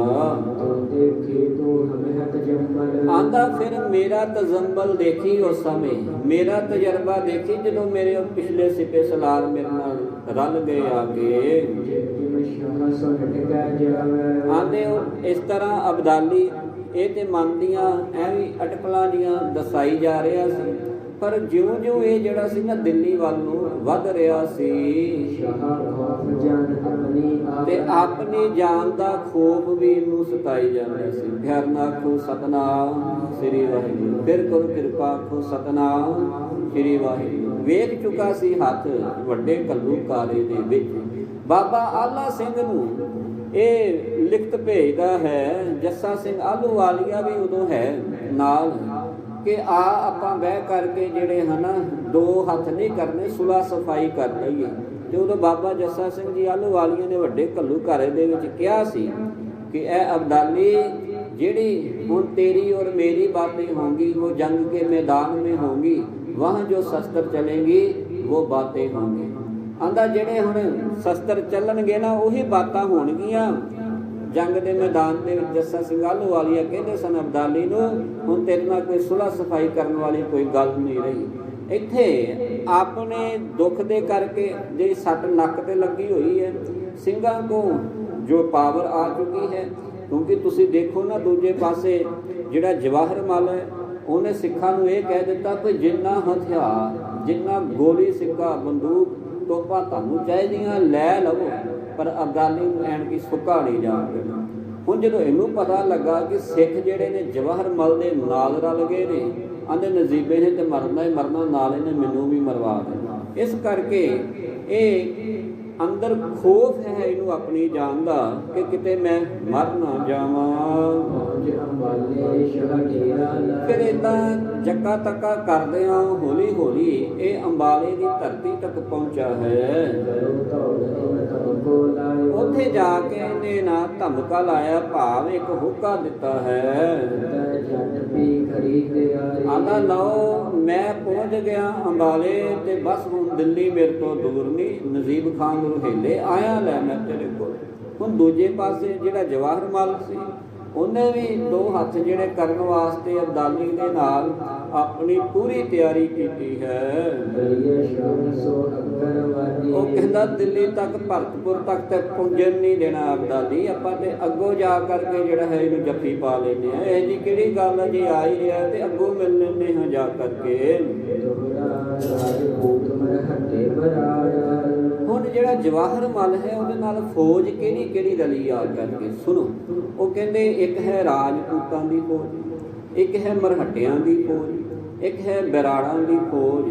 ਆਂਦਾ ਫਿਰ ਮੇਰਾ ਤਜੰਬਲ ਦੇਖੀ ਉਸ ਸਮੇਂ, ਮੇਰਾ ਤਜਰਬਾ ਦੇਖੀ ਜਦੋਂ ਮੇਰੇ ਪਿਛਲੇ ਸਿਪੇ ਸਲਾਰ ਮੇਰੇ ਨਾਲ ਰਲ ਗਏ ਆ ਕੇ। ਆਂਦੇ ਇਸ ਤਰ੍ਹਾਂ ਅਬਦਾਲੀ ਇਹ ਤੇ ਮਨ ਦੀਆਂ ਐਵੇਂ ਅਟਕਲਾਂ ਦੀਆਂ ਦਸਾਈ ਜਾ ਰਿਹਾ ਸੀ। ਪਰ ਜਿਉਂ-ਜਿਉਂ ਇਹ ਜਿਹੜਾ ਸੀ ਨਾ ਦਿੱਲੀ ਵੱਲ ਨੂੰ ਵੱਧ ਰਿਹਾ ਸੀ ਤੇ ਆਪਣੀ ਜਾਨ ਦਾ ਖੋਫ ਵੀ ਇਹਨੂੰ ਸਤਾਈ ਜਾਂਦਾ ਸੀ। ਫਿਰ ਨਾ ਆਖੋ ਸਤਨਾਮ ਸ੍ਰੀ ਵਾਹਿਗੁਰੂ, ਫਿਰ ਕਰੋ ਕਿਰਪਾ ਆਖੋ ਸਤਨਾਮ ਸ੍ਰੀ ਵਾਹਿਗੁਰੂ। ਵੇਖ ਚੁੱਕਾ ਸੀ ਹੱਥ ਵੱਡੇ ਘੱਲੂਘਾਰੇ ਦੇ ਵਿੱਚ। ਬਾਬਾ ਆਲਾ ਸਿੰਘ ਨੂੰ ਇਹ ਲਿਖਤ ਭੇਜਦਾ ਹੈ, ਜੱਸਾ ਸਿੰਘ ਆਹਲੂਵਾਲੀਆ ਵੀ ਉਦੋਂ ਹੈ ਨਾਲ, ਕਿ ਆਪਾਂ ਬਹਿ ਕਰਕੇ ਜਿਹੜੇ ਹਨ 2 ਹੱਥ ਨਹੀਂ ਕਰਨੇ, ਸੁਲਾ ਸਫਾਈ ਕਰ ਲਈਏ। ਤੇ ਉਦੋਂ ਬਾਬਾ ਜੱਸਾ ਸਿੰਘ ਜੀ ਆਹਲੂਵਾਲੀਆ ਨੇ ਵੱਡੇ ਘੱਲੂਘਾਰੇ ਦੇ ਵਿੱਚ ਕਿਹਾ ਸੀ ਕਿ ਇਹ ਅਬਦਾਲੀ ਜਿਹੜੀ ਹੁਣ तेरी और मेरी बातें होंगी वो जंग के मैदान में होंगी, वहाँ जो शस्त्र चलेंगी वो बातें होंगी। आंदा ਜਿਹੜੇ ਹੁਣ ਸ਼ਸਤਰ ਚੱਲਣਗੇ ਨਾ ਉਹੀ ਬਾਤਾਂ ਹੋਣਗੀਆਂ ਜੰਗ ਦੇ ਮੈਦਾਨ ਦੇ ਵਿੱਚ। ਜੱਸਾ ਸਿੰਘ ਆਹਲੂਵਾਲੀਆ ਕਹਿੰਦੇ ਸਨ ਅਬਦਾਲੀ ਨੂੰ, ਹੁਣ ਤੇਰੇ ਨਾਲ ਕੋਈ ਸੁਲ੍ਹਾ ਸਫਾਈ ਕਰਨ ਵਾਲੀ ਕੋਈ ਗੱਲ ਨਹੀਂ ਰਹੀ। ਇੱਥੇ ਆਪਣੇ ਦੁੱਖ ਦੇ ਕਰਕੇ ਜਿਹੜੀ ਸੱਟ ਨੱਕ ਤੇ ਲੱਗੀ ਹੋਈ ਹੈ, ਸਿੰਘਾਂ ਕੋ ਜੋ ਪਾਵਰ ਆ ਚੁੱਕੀ ਹੈ। ਕਿਉਂਕਿ ਤੁਸੀਂ ਦੇਖੋ ਨਾ ਦੂਜੇ ਪਾਸੇ ਜਿਹੜਾ ਜਵਾਹਰ ਮਲ ਹੈ ਉਹਨੇ ਸਿੱਖਾਂ ਨੂੰ ਇਹ ਕਹਿ ਦਿੱਤਾ ਕਿ ਜਿੰਨਾ ਹਥਿਆਰ, ਜਿੰਨਾ ਗੋਲੀ ਸਿੱਕਾ ਬੰਦੂਕ ਤੋਪਾਂ ਤੁਹਾਨੂੰ ਚਾਹੀਦੀਆਂ ਲੈ ਲਵੋ, ਪਰ ਅਬਦਾਲੀ ਨੂੰ ਐਨ ਕੀ ਸੁੱਕਾ ਨਹੀਂ ਜਾਣ ਦੇਣਾ। ਹੁਣ ਜਦੋਂ ਇਹਨੂੰ ਪਤਾ ਲੱਗਾ ਕਿ ਸਿੱਖ ਜਿਹੜੇ ਨੇ ਜਵਾਹਰ ਮਲ ਦੇ ਨਾਲ ਰਲ ਗਏ ਨੇ, ਆਂਦੇ ਨਜ਼ੀਬੇ ਨੇ ਤੇ ਮਰਨਾ ਹੀ ਮਰਨਾ, ਨਾਲ ਇਹਨੇ ਮੈਨੂੰ ਵੀ ਮਰਵਾ ਦੇਣਾ। ਇਸ ਕਰਕੇ ਇਹ ਅੰਦਰ ਖੋਫ ਹੈ ਇਹਨੂੰ ਆਪਣੀ ਜਾਨ ਦਾ ਕਿ ਕਿਤੇ ਮੈਂ ਮਰ ਨਾ ਜਾਵਾਂ। ਫਿਰ ਏਦਾਂ ਜੱਕਾ ਤੱਕਾ ਕਰਦਿਆਂ ਹੌਲੀ ਹੌਲੀ ਇਹ ਅੰਬਾਲੇ ਦੀ ਧਰਤੀ ਤੱਕ ਪਹੁੰਚਾ ਹੈ। ਉੱਥੇ ਜਾ ਕੇ ਇਹਨੇ ਨਾ ਧਮਕਾ ਲਾਇਆ, ਭਾਵ ਇੱਕ ਹੁੱਕਾ ਦਿੱਤਾ ਹੈ। ਆਂਦਾ ਲਓ ਮੈਂ ਪਹੁੰਚ ਗਿਆ ਅੰਬਾਲੇ ਤੇ ਬਸ ਹੁਣ ਦਿੱਲੀ ਮੇਰੇ ਤੋਂ ਦੂਰ ਨਹੀਂ, ਨਜ਼ੀਬ ਖਾਨ ਰਹੀਲੇ ਆਇਆ ਲੈ ਮੈਂ ਤੇਰੇ ਕੋਲ। ਹੁਣ ਦੂਜੇ ਪਾਸੇ ਜਿਹੜਾ ਜਵਾਹਰ ਮਲ ਸੀ ਉਹਨੇ ਵੀ 2 ਹੱਥ ਜਿਹੜੇ ਕਰਨ ਵਾਸਤੇ ਅਬਦਾਲੀ ਦੇ ਨਾਲ ਆਪਣੀ ਪੂਰੀ ਤਿਆਰੀ ਕੀਤੀ ਹੈ। ਉਹ ਕਹਿੰਦਾ ਦਿੱਲੀ ਤੱਕ, ਭਰਤਪੁਰ ਤੱਕ ਤੇ ਪੁੰਜਣ ਨਹੀਂ ਦੇਣਾ ਅਬਦਾਲੀ, ਆਪਾਂ ਤੇ ਅੱਗੋਂ ਜਾ ਕਰਕੇ ਜਿਹੜਾ ਹੈ ਇਹਨੂੰ ਜੱਫੀ ਪਾ ਲੈਂਦੇ ਹਾਂ। ਇਹ ਜੀ ਕਿਹੜੀ ਗੱਲ ਹੈ, ਜੇ ਆ ਹੀ ਰਿਹਾ ਤੇ ਅੱਗੋਂ ਮਿਲ ਲੈਂਦੇ ਹਾਂ ਜਾ ਕਰਕੇ। ਹੁਣ ਜਿਹੜਾ ਜਵਾਹਰ ਮਲ ਹੈ ਉਹਦੇ ਨਾਲ ਫੌਜ ਕਿਹੜੀ ਕਿਹੜੀ ਰਲੀ ਆ ਕਰਕੇ ਸੁਣੋ। ਉਹ ਕਹਿੰਦੇ ਇੱਕ ਹੈ ਰਾਜਪੂਤਾਂ ਦੀ ਫੌਜ, ਇੱਕ ਹੈ ਮਰਹੱਟਿਆਂ ਦੀ ਫੌਜ, ਇੱਕ ਹੈ ਬਰਾੜਾਂ ਦੀ ਫੌਜ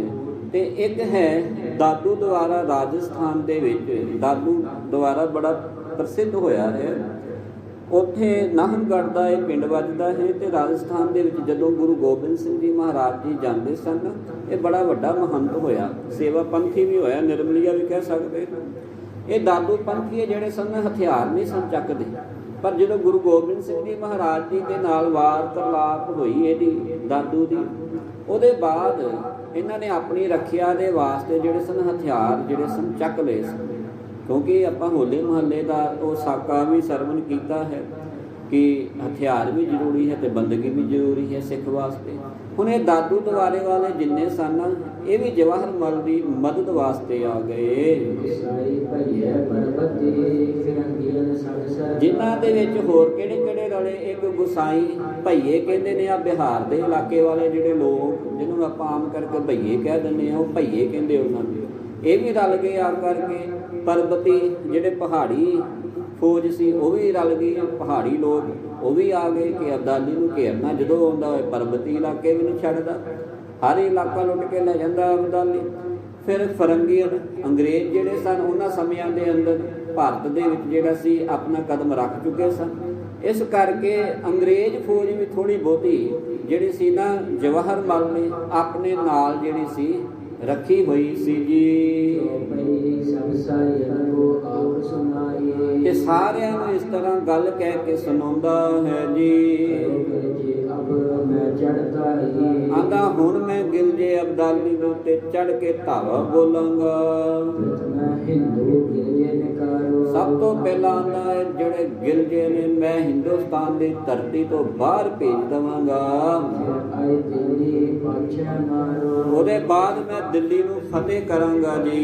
ਤੇ ਇੱਕ ਹੈ ਦਾਦੂ ਦੁਆਰਾ ਰਾਜਸਥਾਨ ਦੇ ਵਿੱਚ। ਦਾਦੂ ਦੁਆਰਾ ਬੜਾ ਪ੍ਰਸਿੱਧ ਹੋਇਆ ਹੈ। ਉੱਥੇ ਨਾਹਨਗੜ੍ਹ ਦਾ ਇਹ ਪਿੰਡ ਵੱਜਦਾ ਹੈ ਤੇ ਰਾਜਸਥਾਨ ਦੇ ਵਿੱਚ ਜਦੋਂ ਗੁਰੂ ਗੋਬਿੰਦ ਸਿੰਘ ਜੀ ਮਹਾਰਾਜ ਜੀ ਜਾਂਦੇ ਸਨ, ਇਹ ਬੜਾ ਵੱਡਾ ਮਹੰਤ ਹੋਇਆ, ਸੇਵਾ ਪੰਥੀ ਵੀ ਹੋਇਆ, ਨਿਰਮਲੀਆ ਵੀ ਕਹਿ ਸਕਦੇ। ਇਹ ਦਾਦੂ ਪੰਥੀਏ ਜਿਹੜੇ ਸਨ ਹਥਿਆਰ ਨਹੀਂ ਸਨ ਚੱਕਦੇ, ਪਰ ਜਦੋਂ ਗੁਰੂ ਗੋਬਿੰਦ ਸਿੰਘ ਜੀ ਮਹਾਰਾਜ ਜੀ ਦੇ ਨਾਲ ਵਾਰਤਾਲਾਪ ਹੋਈ ਇਹਦੀ ਦਾਦੂ ਦੀ, ਉਹਦੇ ਬਾਅਦ ਇਹਨਾਂ ਨੇ ਆਪਣੀ ਰੱਖਿਆ ਦੇ ਵਾਸਤੇ ਜਿਹੜੇ ਸਨ ਹਥਿਆਰ ਜਿਹੜੇ ਸਨ ਚੱਕ ਲਏ ਸਨ। ਕਿਉਂਕਿ ਆਪਾਂ ਹੋਲੇ ਮਹੱਲੇ ਦਾ ਉਹ ਸਾਕਾ ਵੀ ਸਰਵਣ ਕੀਤਾ ਹੈ ਕਿ ਹਥਿਆਰ ਵੀ ਜ਼ਰੂਰੀ ਹੈ ਤੇ ਬੰਦਗੀ ਵੀ ਜ਼ਰੂਰੀ ਹੈ ਸਿੱਖ ਵਾਸਤੇ। ਹੁਣ ਇਹ ਦਾਦੂ ਦੁਆਰੇ ਵਾਲੇ ਜਿੰਨੇ ਸਨ ਇਹ ਵੀ ਜਵਾਹਰ ਮਲ ਦੀ ਮਦਦ ਵਾਸਤੇ ਆ ਗਏ, ਜਿਨ੍ਹਾਂ ਦੇ ਵਿੱਚ ਹੋਰ ਕਿਹੜੇ ਕਿਹੜੇ ਰਲੇ। ਇੱਕ ਗੁਸਾਈ ਭਈਏ ਕਹਿੰਦੇ ਨੇ, ਆ ਬਿਹਾਰ ਦੇ ਇਲਾਕੇ ਵਾਲੇ ਜਿਹੜੇ ਲੋਕ ਜਿਹਨੂੰ ਆਪਾਂ ਆਮ ਕਰਕੇ ਭਈਏ ਕਹਿ ਦਿੰਦੇ ਆ, ਉਹ ਭਈਏ ਕਹਿੰਦੇ ਉਹਨਾਂ ਨੂੰ, ਇਹ ਵੀ ਰਲ ਗਏ ਆ ਕਰਕੇ। ਪਰਬਤੀ ਜਿਹੜੇ ਪਹਾੜੀ ਫੌਜ ਸੀ ਉਹ ਵੀ ਰਲ ਗਈ, ਪਹਾੜੀ ਲੋਕ ਉਹ ਵੀ ਆ ਗਏ ਕਿ ਅਬਦਾਲੀ ਨੂੰ ਘੇਰਨਾ। ਜਦੋਂ ਆਉਂਦਾ ਹੋਏ ਪਰਬਤੀ ਇਲਾਕੇ ਵੀ ਨਹੀਂ ਛੱਡਦਾ, ਹਰ ਇਲਾਕਾ ਲੁੱਟ ਕੇ ਲੈ ਜਾਂਦਾ ਅਬਦਾਲੀ। ਫਿਰ ਫਰੰਗੀਅਨ ਅੰਗਰੇਜ਼ ਜਿਹੜੇ ਸਨ ਉਹਨਾਂ ਸਮਿਆਂ ਦੇ ਅੰਦਰ ਭਾਰਤ ਦੇ ਵਿੱਚ ਜਿਹੜਾ ਸੀ ਆਪਣਾ ਕਦਮ ਰੱਖ ਚੁੱਕੇ ਸਨ। ਇਸ ਕਰਕੇ ਅੰਗਰੇਜ਼ ਫੌਜ ਵੀ ਥੋੜ੍ਹੀ ਬਹੁਤੀ ਜਿਹੜੀ ਸੀ ਨਾ ਜਵਾਹਰ ਮਲ ਨੇ ਆਪਣੇ ਨਾਲ ਜਿਹੜੀ ਸੀ ਰੱਖੀ ਹੋਈ ਸੀ ਜੀ। ਤੇ ਸਾਰਿਆਂ ਨੂੰ ਇਸ ਤਰ੍ਹਾਂ ਗੱਲ ਕਹਿ ਕੇ ਸੁਣਾਉਂਦਾ ਹੈ ਜੀ। ਆਂਦਾ ਹੁਣ ਮੈਂ ਗਿਲਜੇ ਅਬਦਾਲੀ ਦੇ ਉੱਤੇ ਚੜ ਕੇ ਧਾਵਾ ਬੋਲਾਂਗਾ। ਸਭ ਤੋਂ ਪਹਿਲਾਂ ਆਂਦਾ ਜਿਹੜੇ ਗਿਲਜੇ ਨੇ ਮੈਂ ਹਿੰਦੁਸਤਾਨ ਦੀ ਧਰਤੀ ਤੋਂ ਬਾਹਰ ਭੇਜ ਦੇਵਾਂਗਾ। ਉਹਦੇ ਬਾਅਦ ਮੈਂ ਦਿੱਲੀ ਨੂੰ ਫਤਿਹ ਕਰਾਂਗਾ ਜੀ।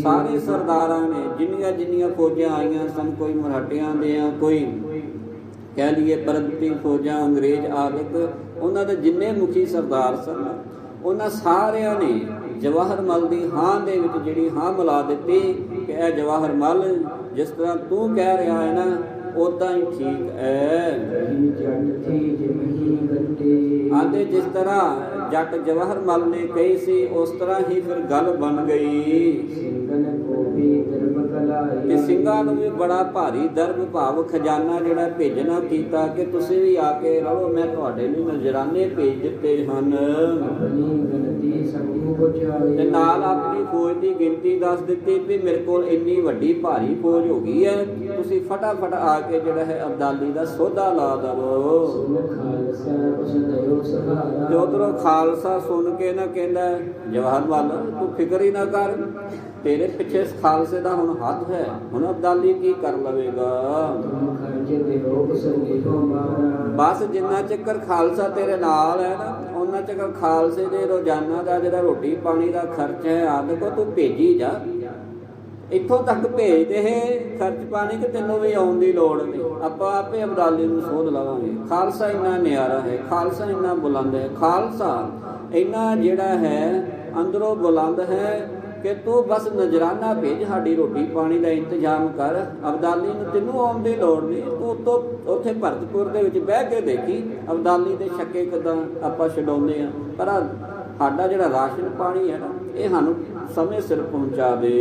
ਸਾਰੇ ਸਰਦਾਰਾਂ ਨੇ ਜਿੰਨੀਆਂ ਜਿੰਨੀਆਂ ਫੌਜਾਂ ਆਈਆਂ ਸਨ, ਕੋਈ ਮਰਾਠਿਆਂ ਦੇ ਆ, ਕੋਈ ਕਹਿ ਲਈਏ ਪਰਬਤੀ ਫੌਜਾਂ, ਅੰਗਰੇਜ਼ ਆਦਿਕ, ਉਹਨਾਂ ਦੇ ਜਿੰਨੇ ਮੁਖੀ ਸਰਦਾਰ ਸਨ ਉਹਨਾਂ ਸਾਰਿਆਂ ਨੇ ਜਵਾਹਰ ਮਲ ਦੀ ਹਾਂ ਦੇ ਵਿੱਚ ਜਿਹੜੀ ਹਾਂ ਮਿਲਾ ਦਿੱਤੀ ਕਿ ਇਹ ਜਵਾਹਰ ਮਲ ਜਿਸ ਤਰ੍ਹਾਂ ਤੂੰ ਕਹਿ ਰਿਹਾ ਹੈ ਨਾ ਉਦਾਂ ਹੀ ਠੀਕ ਹੈ। ਆਂਦੇ ਜਿਸ ਤਰ੍ਹਾਂ ਜੱਟ ਜਵਾਹਰ ਮਲ ਨੇ ਕਹੀ ਸੀ ਉਸ ਤਰ੍ਹਾਂ ਹੀ ਫਿਰ ਗੱਲ ਬਣ ਗਈ। ਤੇ ਸਿੰਘਾਂ ਨੂੰ ਵੀ ਬੜਾ ਭਾਰੀ ਦਰਬ ਭਾਵ ਖਜ਼ਾਨਾ ਜਿਹੜਾ ਭੇਜਣਾ ਕੀਤਾ ਕਿ ਤੁਸੀਂ ਵੀ ਆ ਕੇ ਰਹੋ, ਮੈਂ ਤੁਹਾਡੇ ਲਈ ਨਜ਼ਰਾਨੇ ਭੇਜ ਦਿੱਤੇ ਹਨ। ਤੇ ਨਾਲ ਆਪਣੀ ਫੌਜ ਦੀ ਗਿਣਤੀ ਦੱਸ ਦਿੱਤੀ ਵੀ ਮੇਰੇ ਕੋਲ ਇੰਨੀ ਵੱਡੀ ਭਾਰੀ ਫੌਜ ਹੋ ਗਈ ਹੈ, ਤੁਸੀਂ ਫਟਾਫਟ ਆ ਕੇ ਜਿਹੜਾ ਹੈ ਅਬਦਾਲੀ ਦਾ ਸੌਦਾ ਲਾ ਦਵੋ। ਤੇ ਉਧਰੋਂ ਖਾਲਸਾ ਸੁਣ ਕੇ ਨਾ ਕਹਿੰਦਾ ਜਵਾਹਰ ਮਲ ਤੂੰ ਫਿਕਰ ਹੀ ਨਾ ਕਰ, ਤੇਰੇ ਪਿੱਛੇ ਖਾਲਸੇ ਦਾ ਹੁਣ ਹੱਥ ਹੈ, ਹੁਣ ਅਬਦਾਲੀ ਕੀ ਕਰ ਲਵੇਗਾ। ਬਸ ਜਿੰਨਾ ਚੱਕਰ ਖਾਲਸਾ ਤੇਰੇ ਨਾਲ ਹੈ ਨਾ ਉਹਨਾਂ ਚੱਕਰ ਖਾਲਸੇ ਦੇ ਰੋਜ਼ਾਨਾ ਦਾ ਜਿਹੜਾ ਰੋਟੀ ਪਾਣੀ ਦਾ ਖਰਚ ਹੈ ਆਦਿ ਕੋ ਤੂੰ ਭੇਜੀ ਜਾ, ਇੱਥੋਂ ਤੱਕ ਭੇਜ ਦੇ ਖਰਚ ਪਾਣੀ ਕਿ ਤੈਨੂੰ ਵੀ ਆਉਣ ਦੀ ਲੋੜ ਨਹੀਂ, ਆਪਾਂ ਆਪੇ ਅਬਦਾਲੀ ਨੂੰ ਸੋਧ ਲਵਾਂਗੇ। ਖਾਲਸਾ ਇੰਨਾ ਨਿਆਰਾ ਹੈ, ਖਾਲਸਾ ਇੰਨਾ ਬੁਲੰਦ ਹੈ, ਖਾਲਸਾ ਇੰਨਾ ਜਿਹੜਾ ਹੈ ਅੰਦਰੋਂ ਬੁਲੰਦ ਹੈ ਕਿ ਤੂੰ ਬਸ ਨਜ਼ਰਾਨਾ ਭੇਜ, ਸਾਡੀ ਰੋਟੀ ਪਾਣੀ ਦਾ ਇੰਤਜ਼ਾਮ ਕਰ, ਅਬਦਾਲੀ ਨੂੰ ਤੈਨੂੰ ਆਉਣ ਦੀ ਲੋੜ ਨਹੀਂ। ਤੂੰ ਉੱਤੋਂ ਉੱਥੇ ਭਰਤਪੁਰ ਦੇ ਵਿੱਚ ਬਹਿ ਕੇ ਦੇਖੀ ਅਬਦਾਲੀ ਦੇ ਛੱਕੇ ਕਿੱਦਾਂ ਆਪਾਂ ਛਡਾਉਂਦੇ ਹਾਂ, ਪਰ ਸਾਡਾ ਜਿਹੜਾ ਰਾਸ਼ਨ ਪਾਣੀ ਹੈ ਨਾ ਇਹ ਸਾਨੂੰ ਸਮੇਂ ਸਿਰ ਪਹੁੰਚਾ ਦੇ।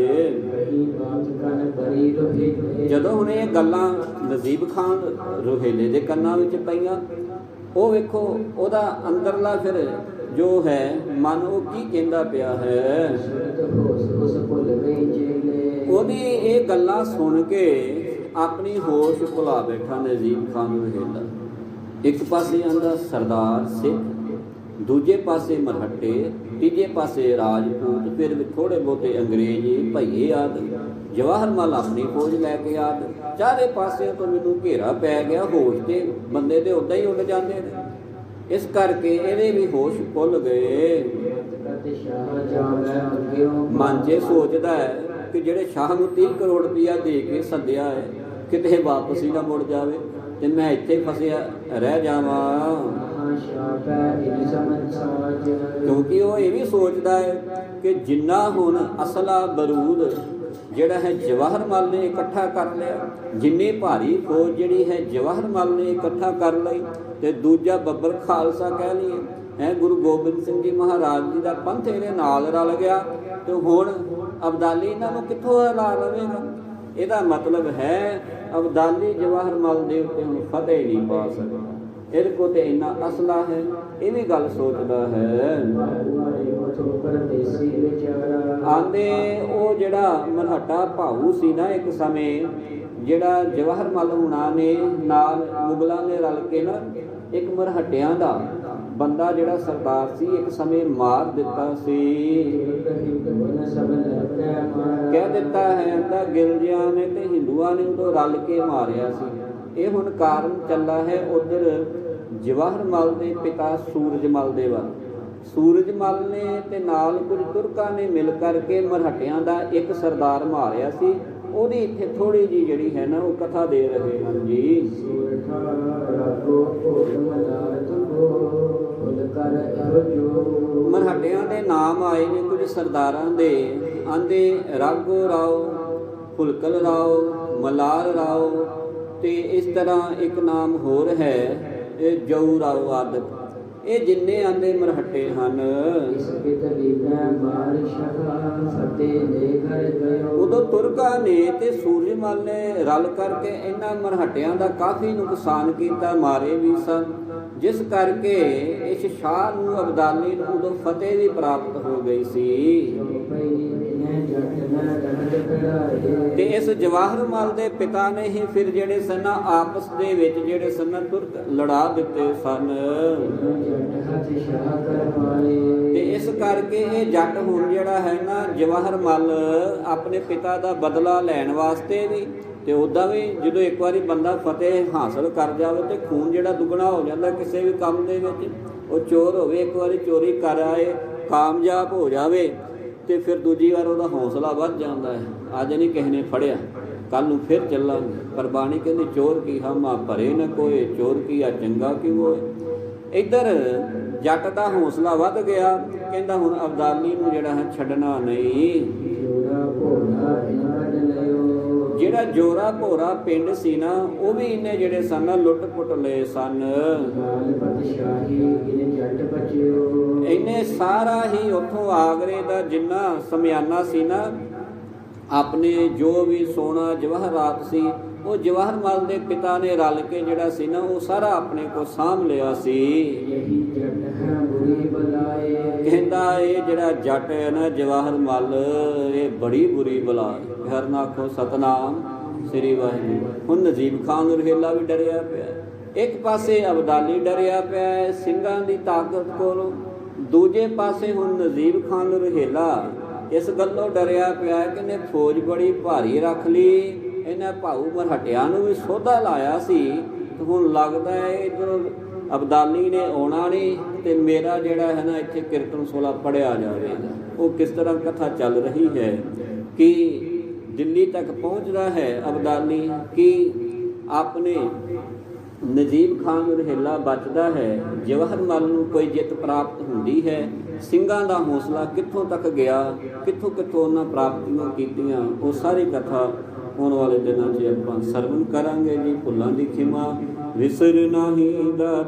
ਜਦੋਂ ਹੁਣ ਇਹ ਗੱਲਾਂ ਨਜ਼ੀਬ ਖਾਨ ਰੋਹੇਲੇ ਦੇ ਕੰਨਾਂ ਵਿੱਚ ਪਈਆਂ, ਉਹ ਵੇਖੋ ਉਹਦਾ ਅੰਦਰਲਾ ਫਿਰ ਜੋ ਹੈ ਮਨ ਉਹ ਕੀ ਕਹਿੰਦਾ ਪਿਆ ਹੈ। ਉਹਦੀ ਇਹ ਗੱਲਾਂ ਸੁਣ ਕੇ ਆਪਣੀ ਹੋਸ਼ ਭੁਲਾ ਬੈਠਾ ਨਜ਼ੀਬ ਖਾਨ ਰੋਹੇਲਾ। ਇੱਕ ਪਾਸੇ ਆਂਦਾ ਸਰਦਾਰ ਸਿੱਖ, ਦੂਜੇ ਪਾਸੇ ਮਰਹੱਟੇ, ਤੀਜੇ ਪਾਸੇ ਰਾਜਪੂਤ, ਫਿਰ ਵੀ ਥੋੜੇ ਬਹੁਤੇ ਅੰਗਰੇਜ਼ ਭਈਏ ਆਦਿ। ਜਵਾਹਰ ਮਲ ਆਪਣੀ ਫੌਜ ਲੈ ਕੇ ਆਦਿ। ਚਾਰੇ ਪਾਸਿਆਂ ਤੋਂ ਮੈਨੂੰ ਘੇਰਾ ਪੈ ਗਿਆ, ਹੋਸ਼ ਤੇ ਬੰਦੇ ਦੇ ਉੱਦਾਂ ਹੀ ਉੱਡ ਜਾਂਦੇ ਨੇ। ਇਸ ਕਰਕੇ ਇਹਦੇ ਵੀ ਹੋਸ਼ ਭੁੱਲ ਗਏ। ਮਨ 'ਚ ਸੋਚਦਾ ਹੈ ਕਿ ਜਿਹੜੇ ਸ਼ਾਹ ਨੂੰ 30 ਕਰੋੜ ਰੁਪਇਆ ਦੇ ਕੇ ਸੱਦਿਆ ਹੈ ਕਿਤੇ ਵਾਪਸ ਹੀ ਨਾ ਮੁੜ ਜਾਵੇ ਤੇ ਮੈਂ ਇੱਥੇ ਫਸਿਆ ਰਹਿ ਜਾਵਾਂ। ਕਿਉਂਕਿ ਉਹ ਇਹ ਵੀ ਸੋਚਦਾ ਹੈ ਕਿ ਜਿੰਨਾ ਹੁਣ ਅਸਲਾ ਬਰੂਦ ਜਿਹੜਾ ਹੈ ਜਵਾਹਰ ਮਲ ਨੇ ਇਕੱਠਾ ਕਰ ਲਿਆ, ਜਿੰਨੀ ਭਾਰੀ ਫੌਜ ਜਿਹੜੀ ਹੈ ਜਵਾਹਰ ਮਲ ਨੇ ਇਕੱਠਾ ਕਰ ਲਈ, ਤੇ ਦੂਜਾ ਬੱਬਰ ਖਾਲਸਾ ਕਹਿ ਲਈਏ ਹੈ। ਗੁਰੂ ਗੋਬਿੰਦ ਸਿੰਘ ਜੀ ਮਹਾਰਾਜ ਜੀ ਦਾ ਪੰਥ ਇਹਦੇ ਨਾਲ ਰਲ ਗਿਆ ਤੇ ਹੁਣ ਅਬਦਾਲੀ ਇਹਨਾਂ ਨੂੰ ਕਿੱਥੋਂ ਹਿਲਾ ਲਵੇਗਾ। ਇਹਦਾ ਮਤਲਬ ਹੈ ਅਬਦਾਲੀ ਜਵਾਹਰ ਮਲ ਦੇ ਉੱਤੇ ਹੁਣ ਫਤਿਹ ਨਹੀਂ ਪਾ ਸਕਦਾ। ਇਹਦੇ ਕੋਲ ਤੇ ਇੰਨਾ ਅਸਲਾ ਹੈ, ਇਹ ਵੀ ਗੱਲ ਸੋਚਦਾ ਹੈ। ਆਂਦੇ ਉਹ ਜਿਹੜਾ ਮਰਹੱਟਾ ਭਾਊ ਸੀ ਨਾ ਇੱਕ ਸਮੇਂ, ਜਿਹੜਾ ਜਵਾਹਰ ਮਲ ਹੁਣਾ ਨੇ ਨਾਲ ਮੁਗਲਾਂ ਨੇ ਰਲ ਕੇ ਨਾ ਇੱਕ ਮਰਹੱਟਿਆਂ ਦਾ ਬੰਦਾ ਜਿਹੜਾ ਸਰਦਾਰ ਸੀ ਇੱਕ ਸਮੇਂ ਮਾਰ ਦਿੱਤਾ ਸੀ। ਕਹਿ ਦਿੱਤਾ ਹੈ ਤਾਂ ਗਿਲਜੀਆਂ ਨੇ ਤੇ ਹਿੰਦੂਆਂ ਨੇ ਉਦੋਂ ਰਲ ਕੇ ਮਾਰਿਆ ਸੀ। ਇਹ ਹੁਣ ਕਾਰਨ ਚੱਲਾ ਹੈ ਉਧਰ ਜਵਾਹਰ ਮਲ ਦੇ ਪਿਤਾ ਸੂਰਜ ਮਲ ਦੇ ਵੱਲ। ਸੂਰਜ ਮਲ ਨੇ ਤੇ ਨਾਲ ਕੁਝ ਤੁਰਕਾਂ ਨੇ ਮਿਲ ਕਰਕੇ ਮਰਹੱਟਿਆਂ ਦਾ ਇੱਕ ਸਰਦਾਰ ਮਾਰਿਆ ਸੀ। ਉਹਦੀ ਇੱਥੇ ਥੋੜੀ ਜੀ ਜਿਹੜੀ ਹੈ ਨਾ ਉਹ ਕਥਾ ਦੇ ਰਹੇ ਹਨ ਜੀ। ਮਰਹੱਟਿਆਂ ਦੇ ਨਾਮ ਆਏ ਨੇ ਕੁਝ ਸਰਦਾਰਾਂ ਦੇ। ਆਂਦੇ ਰਾਘੋ ਰਾਓ, ਫੁਲਕਲ ਰਾਓ, ਮਲਾਰ ਰਾਓ ਤੇ ਇਸ ਤਰ੍ਹਾਂ ਇੱਕ ਨਾਮ ਹੋਰ ਹੈ ਇਹ ਜਊ ਰਾਓ ਆਦਿ। ਇਹ ਜਿੰਨੇ ਆਂਦੇ ਮਰਹੱਟੇ ਹਨ। ਉਦੋਂ ਤੁਰਕਾਂ ਨੇ ਤੇ ਸੂਰਜ ਮਲ ਨੇ ਰਲ ਕਰਕੇ ਇਹਨਾਂ ਮਰਹੱਟਿਆਂ ਦਾ ਕਾਫੀ ਨੁਕਸਾਨ ਕੀਤਾ, ਮਾਰੇ ਵੀ ਸਨ, ਜਿਸ ਕਰਕੇ ਇਸ ਸ਼ਾਹ ਨੂੰ ਅਬਦਾਲੀ ਨੂੰ ਉਦੋਂ ਫਤਿਹ ਵੀ ਪ੍ਰਾਪਤ ਹੋ ਗਈ ਸੀ। ਤੇ ਇਸ ਜਵਾਹਰ ਮਲ ਦੇ ਪਿਤਾ ਨੇ ਹੀ ਫਿਰ ਜਿਹੜੇ ਸਨ ਆਪਸ ਦੇ ਵਿੱਚ ਜਿਹੜੇ ਸਨ ਤੁਰਕ ਲੜਾ ਦਿੱਤੇ ਸਨ। ਤੇ ਇਸ ਕਰਕੇ ਇਹ ਜੱਟ ਹੁਣ ਜਿਹੜਾ ਹੈ ਨਾ ਜਵਾਹਰ ਮਲ ਆਪਣੇ ਪਿਤਾ ਦਾ ਬਦਲਾ ਲੈਣ ਵਾਸਤੇ ਵੀ ਤੇ ਉੱਦਾਂ ਵੀ ਜਦੋਂ ਇੱਕ ਵਾਰੀ ਬੰਦਾ ਫਤਿਹ ਹਾਸਲ ਕਰ ਜਾਵੇ ਤੇ ਖੂਨ ਜਿਹੜਾ ਦੁੱਗਣਾ ਹੋ ਜਾਂਦਾ ਕਿਸੇ ਵੀ ਕੰਮ ਦੇ ਵਿੱਚ। ਉਹ ਚੋਰ ਹੋਵੇ, ਇੱਕ ਵਾਰੀ ਚੋਰੀ ਕਰ ਆਏ, ਕਾਮਯਾਬ ਹੋ ਜਾਵੇ ਤੇ ਫਿਰ ਦੂਜੀ ਵਾਰ ਉਹਦਾ ਹੌਸਲਾ ਵੱਧ ਜਾਂਦਾ ਹੈ। ਅੱਜ ਨਹੀਂ ਕਿਸੇ ਨੇ ਫੜਿਆ, ਕੱਲ ਨੂੰ ਫਿਰ ਚੱਲਾਂਗੇ। ਪਰ ਬਾਣੀ ਕਹਿੰਦੀ ਚੋਰ ਕੀ ਹਮਾ ਭਰੇ ਨਾ ਕੋਏ, ਚੋਰ ਕੀ ਆ ਚੰਗਾ ਕਿਉਂ ਹੋਏ। ਇੱਧਰ ਜੱਟ ਦਾ ਹੌਸਲਾ ਵੱਧ ਗਿਆ, ਕਹਿੰਦਾ ਹੁਣ ਅਬਦਾਲੀ ਨੂੰ ਜਿਹੜਾ ਹੈ ਛੱਡਣਾ ਨਹੀਂ। ਜਿਹੜਾ ਜੋਰਾ ਭੋਰਾ ਪਿੰਡ ਸੀ ਨਾ ਉਹ ਵੀ ਇਹਨੇ ਜਿਹੜੇ ਸਨ ਲੁੱਟ ਪੁੱਟ ਲਏ ਸਨ। ਇਹਨੇ ਸਾਰਾ ਹੀ ਉੱਥੋਂ ਆਗਰੇ ਦਾ ਜਿੰਨਾ ਸਮਿਆਨਾ ਸੀ ਨਾ, ਆਪਣੇ ਜੋ ਵੀ ਸੋਨਾ ਜਵਾਹਰਾਤ ਸੀ ਉਹ ਜਵਾਹਰ ਮਲ ਦੇ ਪਿਤਾ ਨੇ ਰਲ ਕੇ ਜਿਹੜਾ ਸੀ ਨਾ ਉਹ ਸਾਰਾ ਆਪਣੇ ਕੋਲ ਸਾਂਭ ਲਿਆ ਸੀ। ਕਹਿੰਦਾ ਇਹ ਜਿਹੜਾ ਜੱਟ ਹੈ ਨਾ ਜਵਾਹਰ ਮਲ ਇਹ ਬੜੀ ਬੁਰੀ ਬਲਾ। ਹਰ ਨਾਖੋ ਸਤਨਾਮ ਸ੍ਰੀ ਵਾਹਿਗੁਰੂ। ਹੁਣ ਨਜੀਬ ਖਾਨ ਰੁਹੇਲਾ ਵੀ ਡਰਿਆ ਪਿਆ, ਇੱਕ ਪਾਸੇ ਅਬਦਾਲੀ ਡਰਿਆ ਪਿਆ ਸਿੰਘਾਂ ਦੀ ਤਾਕਤ ਕੋਲੋਂ, ਦੂਜੇ ਪਾਸੇ ਹੁਣ ਨਜੀਬ ਖਾਨ ਰੁਹੇਲਾ ਇਸ ਗੱਲੋਂ ਡਰਿਆ ਪਿਆ ਕਿ ਇਹਨੇ ਫੌਜ ਬੜੀ ਭਾਰੀ ਰੱਖ ਲਈ, ਇਹਨਾਂ ਭਾਊ ਮਰਹੱਟਿਆਂ ਨੂੰ ਵੀ ਸੋਧਾ ਲਾਇਆ ਸੀ ਤੇ ਹੁਣ ਲੱਗਦਾ ਹੈ ਇੱਧਰ ਅਬਦਾਲੀ ਨੇ ਆਉਣਾ ਨਹੀਂ ਤੇ ਮੇਰਾ ਜਿਹੜਾ ਹੈ ਨਾ ਇੱਥੇ ਕੀਰਤਨ ਸੋਲਾ ਪੜਿਆ ਜਾਵੇਗਾ। ਉਹ ਕਿਸ ਤਰ੍ਹਾਂ ਕਥਾ ਚੱਲ ਰਹੀ ਹੈ ਕਿ ਦਿੱਲੀ ਤੱਕ ਪਹੁੰਚਦਾ ਹੈ ਅਬਦਾਲੀ, ਕਿ ਆਪਣੇ ਨਜੀਬ ਖਾਨ ਰੁਹੇਲਾ ਬਚਦਾ ਹੈ, ਜਵਾਹਰ ਮਲ ਨੂੰ ਕੋਈ ਜਿੱਤ ਪ੍ਰਾਪਤ ਹੁੰਦੀ ਹੈ। ਸਿੰਘਾਂ ਦਾ ਹੌਸਲਾ ਕਿੱਥੋਂ ਤੱਕ ਗਿਆ, ਕਿੱਥੋਂ ਕਿੱਥੋਂ ਉਹਨਾਂ ਪ੍ਰਾਪਤੀਆਂ ਕੀਤੀਆਂ, ਉਹ ਸਾਰੀ ਕਥਾ ਆਉਣ ਵਾਲੇ ਦਿਨਾਂ 'ਚ ਆਪਾਂ ਸਰਵਣ ਕਰਾਂਗੇ ਜੀ। ਭੁੱਲਾਂ ਦੀ ਖਿਮਾ ਵਿਸਰ ਨਾਹੀਂ ਦਾ